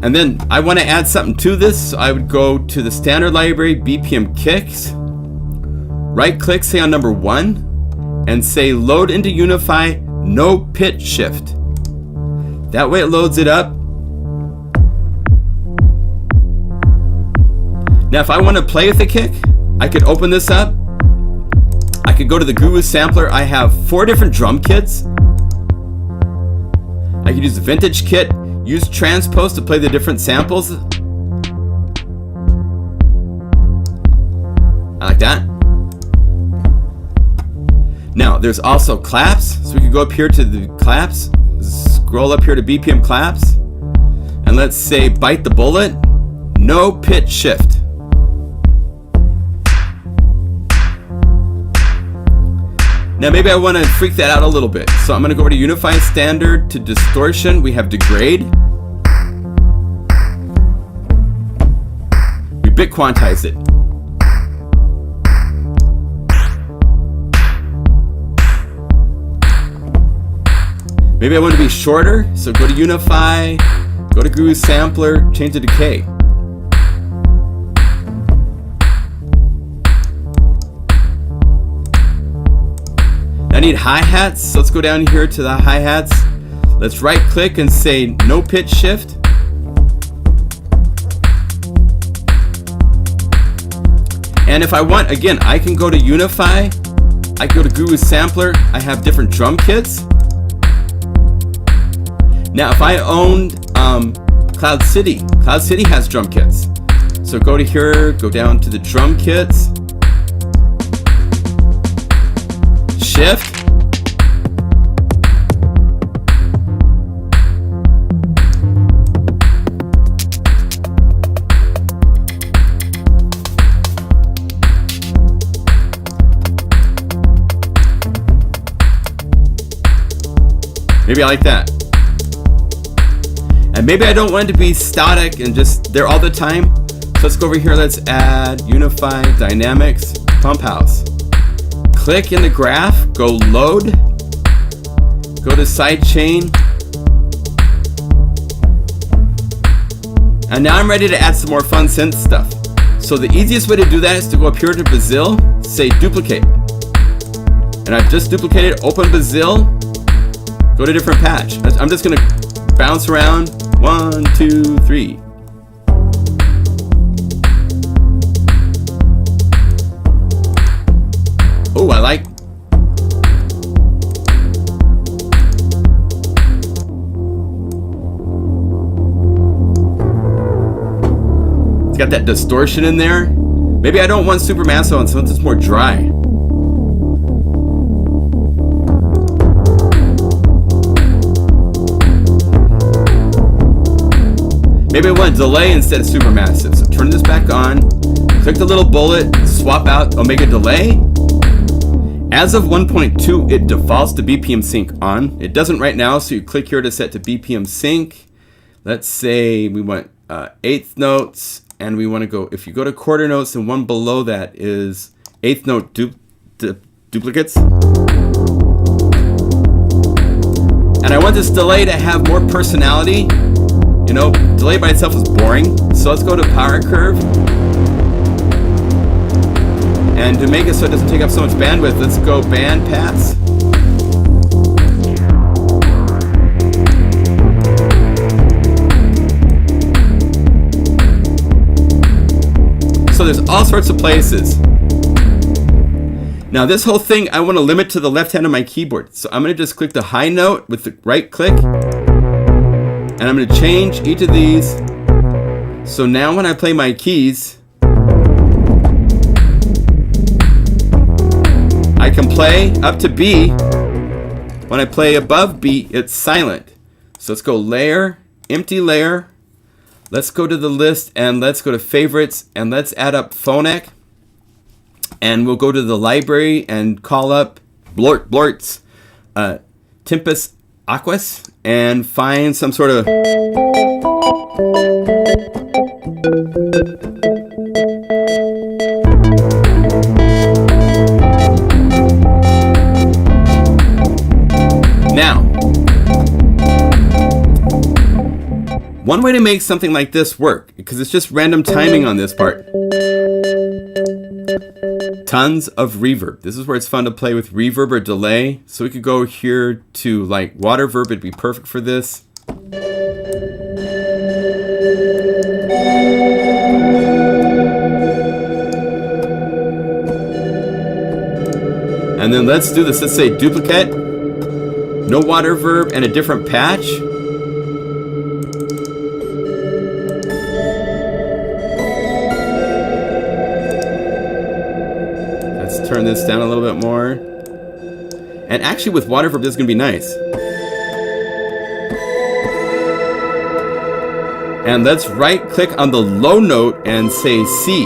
[SPEAKER 1] and then I want to add something to this. So I would go to the standard library, BPM kicks, right click, say on number 1, and say load into Unify, no pitch shift. That way it loads it up. Now if I want to play with the kick, I could open this up. I could go to the Guru sampler. I have 4 different drum kits. I could use the vintage kit, use transpose to play the different samples. I like that. Now there's also claps, so we could go up here to the claps, scroll up here to BPM claps, and let's say bite the bullet, no pitch shift. Now maybe I want to freak that out a little bit, so I'm going to go over to Unify Standard, to Distortion, we have Degrade. We bit quantize it. Maybe I want to be shorter, so go to Unify, go to Guru Sampler, change the decay. I need hi-hats, so let's go down here to the hi-hats. Let's right click and say no pitch shift. And if I want, again, I can go to Unify, I can go to Guru Sampler, I have different drum kits. Now if I owned Cloud City has drum kits. So go to here, go down to the drum kits, shift, maybe I like that. And maybe I don't want it to be static and just there all the time. So let's go over here, let's add Unify Dynamics Pump House. Click in the graph, go load, go to sidechain. And now I'm ready to add some more fun synth stuff. So the easiest way to do that is to go up here to Brazil, say duplicate. And I've just duplicated, open Brazil, go to different patch. I'm just gonna bounce around, 1, 2, 3. Oh, I like. It's got that distortion in there. Maybe I don't want Supermassive on something that's more dry. Maybe I want delay instead of Supermassive. So turn this back on, click the little bullet, swap out Omega Delay. As of 1.2, it defaults to BPM Sync on. It doesn't right now, so you click here to set to BPM Sync. Let's say we want 8th notes, and we want to go, if you go to quarter notes, and one below that is 8th note duplicates. And I want this delay to have more personality. You know, delay by itself is boring. So let's go to Power Curve. And to make it so it doesn't take up so much bandwidth, let's go band pass. So there's all sorts of places. Now this whole thing I want to limit to the left hand of my keyboard. So I'm going to just click the high note with the right click. And I'm going to change each of these. So now when I play my keys, I can play up to B. When I play above B, it's silent. So let's go layer, empty layer. Let's go to the list and let's go to favorites and let's add up Phonic. And we'll go to the library and call up BlortBlort's Tempus Aquas and find some sort of now. One way to make something like this work, because it's just random timing on this part. Tons of reverb. This is where it's fun to play with reverb or delay. So we could go here to like water verb. It'd be perfect for this. And then let's do this. Let's say duplicate, no water verb, and a different patch. Let's turn this down a little bit more. And actually with water verb, this is going to be nice. And let's right click on the low note and say C.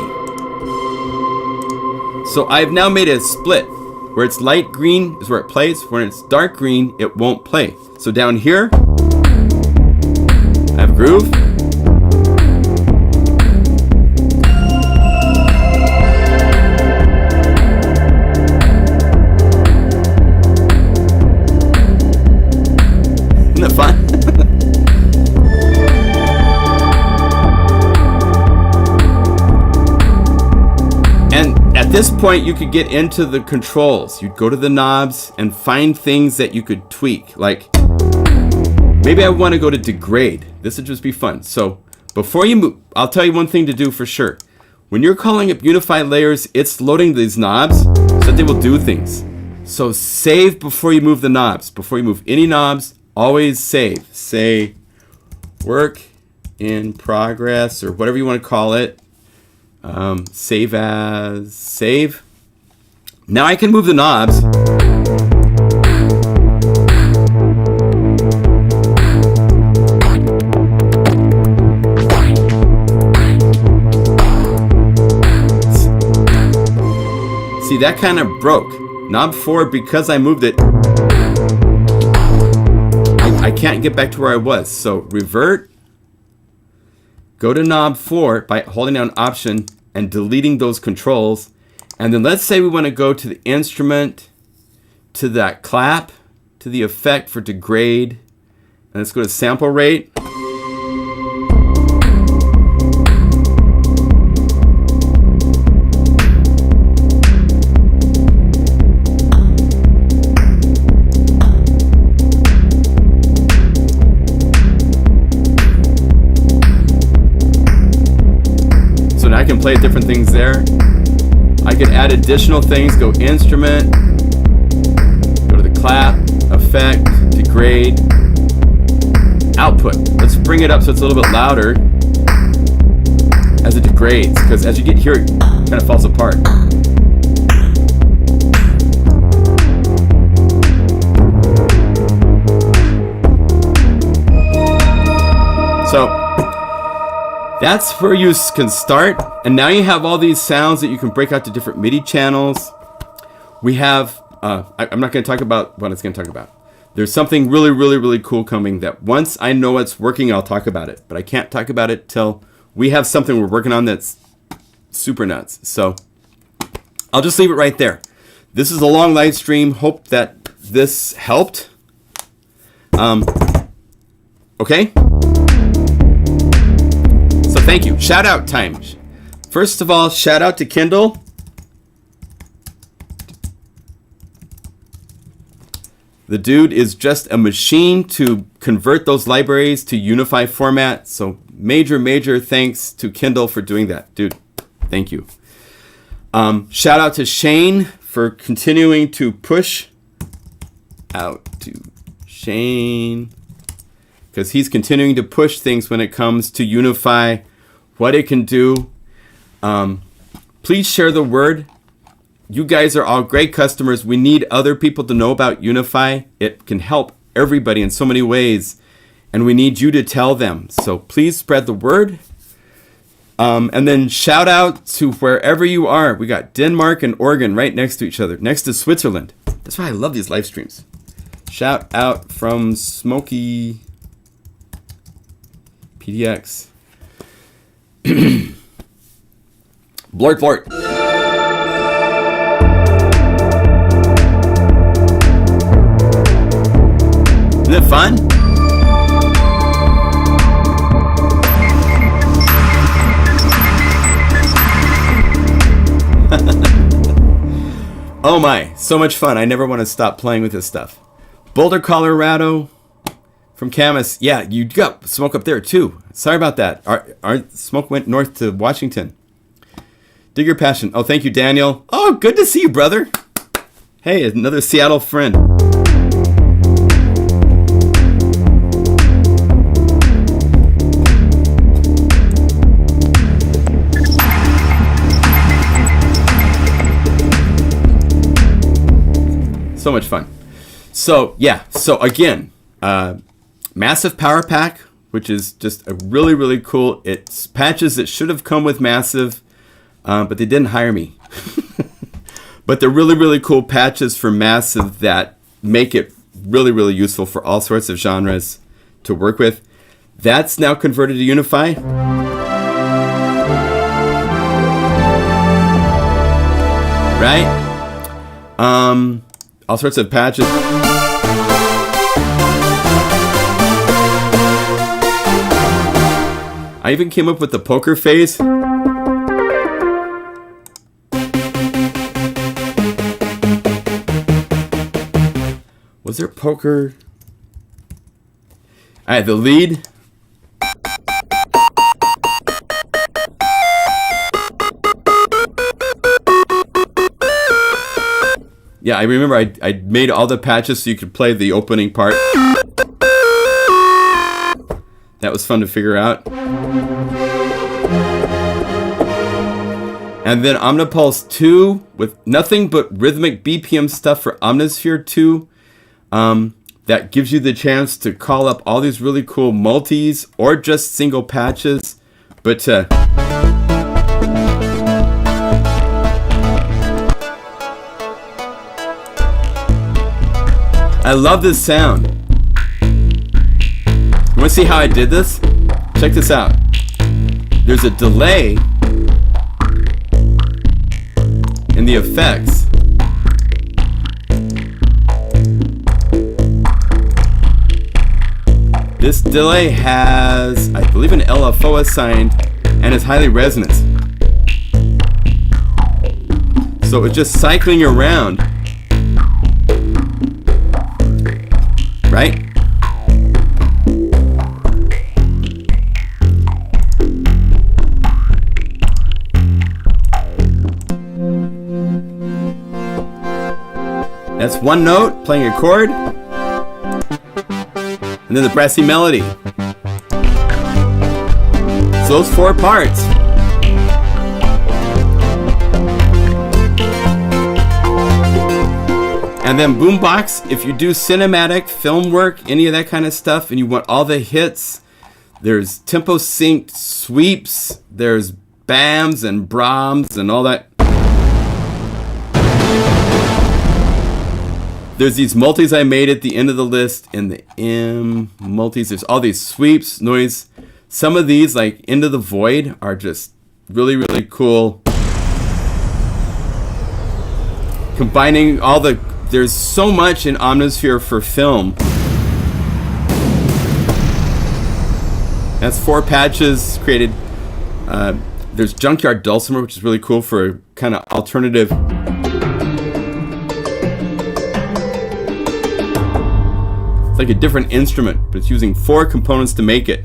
[SPEAKER 1] So I've now made a split. Where it's light green is where it plays. When it's dark green, it won't play. So down here, I have groove. Isn't that fun? At this point, you could get into the controls. You'd go to the knobs and find things that you could tweak. Like, maybe I want to go to degrade. This would just be fun. So before you move, I'll tell you one thing to do for sure. When you're calling up Unify layers, it's loading these knobs so that they will do things. So save before you move the knobs. Before you move any knobs, always save. Say work in progress or whatever you want to call it. Save as save. Now I can move the knobs. See, that kind of broke. Knob 4, because I moved it, I can't get back to where I was. So revert. Go to knob 4 by holding down Option and deleting those controls. And then let's say we want to go to the instrument, to that clap, to the effect for degrade. And let's go to sample rate. I can play different things there. I could add additional things, go instrument, go to the clap, effect, degrade, output. Let's bring it up so it's a little bit louder as it degrades, because as you get here, it kind of falls apart. So that's where you can start. And now you have all these sounds that you can break out to different MIDI channels. We have, I'm not going to talk about what it's going to talk about. There's something really, really, really cool coming that once I know it's working, I'll talk about it. But I can't talk about it till we have something we're working on that's super nuts. So I'll just leave it right there. This is a long live stream. Hope that this helped. Okay. So thank you. Shout out time. First of all, shout out to Kindle. The dude is just a machine to convert those libraries to Unify format. So major, major thanks to Kindle for doing that. Dude, thank you. Shout out to Shane for continuing to push out to Shane, because he's continuing to push things when it comes to Unify, what it can do. Please share the word. You guys are all great customers. We need other people to know about Unify. It can help everybody in so many ways, and we need you to tell them. So please spread the word. And then shout out to wherever you are. We got Denmark and Oregon right next to each other, next to Switzerland. That's why I love these live streams. Shout out from Smokey PDX. BlortBlort. Isn't it fun? Oh my, so much fun. I never want to stop playing with this stuff. Boulder, Colorado from Camas. Yeah, you got smoke up there too. Sorry about that. Our smoke went north to Washington. Dig your passion. Oh, thank you, Daniel. Oh, good to see you, brother. Hey, another Seattle friend. So much fun. So yeah, so again, massive power pack, which is just a really, really cool. It's patches that should have come with massive, but they didn't hire me. But they're really, really cool patches for massive that make it really, really useful for all sorts of genres to work with. That's now converted to Unify. Right? All sorts of patches. I even came up with the poker face. Was there poker? All right, the lead. Yeah, I remember I made all the patches so you could play the opening part. That was fun to figure out. And then Omnipulse 2 with nothing but rhythmic BPM stuff for Omnisphere 2. That gives you the chance to call up all these really cool multis or just single patches. But I love this sound. You want to see how I did this? Check this out. There's a delay in the effects. This delay has, I believe, an LFO assigned and is highly resonant. So it's just cycling around. Right? That's one note playing a chord, and then the brassy melody. So those 4 parts. And then Boombox, if you do cinematic, film work, any of that kind of stuff, and you want all the hits, there's tempo synced sweeps, there's BAMs and Brahms and all that. There's these multis I made at the end of the list in the M multis. There's all these sweeps, noise. Some of these, like Into the Void, are just really, really cool. Combining all the... There's so much in Omnisphere for film. That's 4 patches created. There's Junkyard Dulcimer, which is really cool for kind of alternative. It's like a different instrument, but it's using 4 components to make it.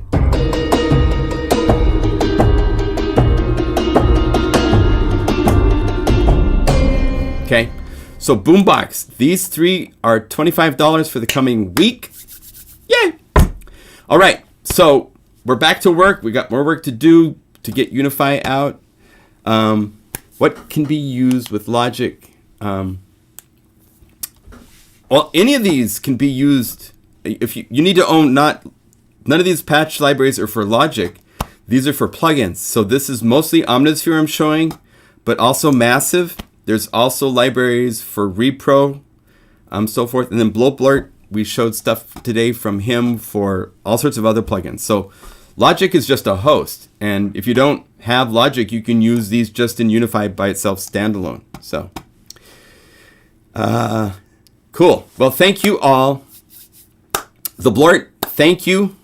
[SPEAKER 1] Okay. So Boombox, these 3 are $25 for the coming week. Yay! All right, so we're back to work. We got more work to do to get Unify out. What can be used with Logic? Well, any of these can be used. If you need to own none of these patch libraries are for Logic. These are for plugins. So this is mostly Omnisphere I'm showing, but also Massive. There's also libraries for Repro, so forth. And then BlortBlort, we showed stuff today from him for all sorts of other plugins. So Logic is just a host. And if you don't have Logic, you can use these just in Unify by itself standalone. So, cool. Well, thank you all. The Blort, thank you.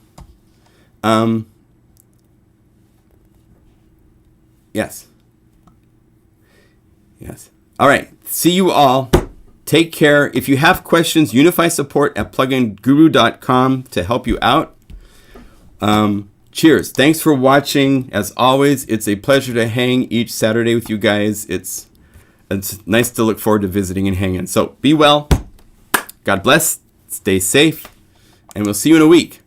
[SPEAKER 1] Yes. Yes. All right. See you all. Take care. If you have questions, Unify support at pluginguru.com to help you out. Cheers. Thanks for watching. As always, it's a pleasure to hang each Saturday with you guys. It's nice to look forward to visiting and hanging. So be well. God bless. Stay safe. And we'll see you in a week.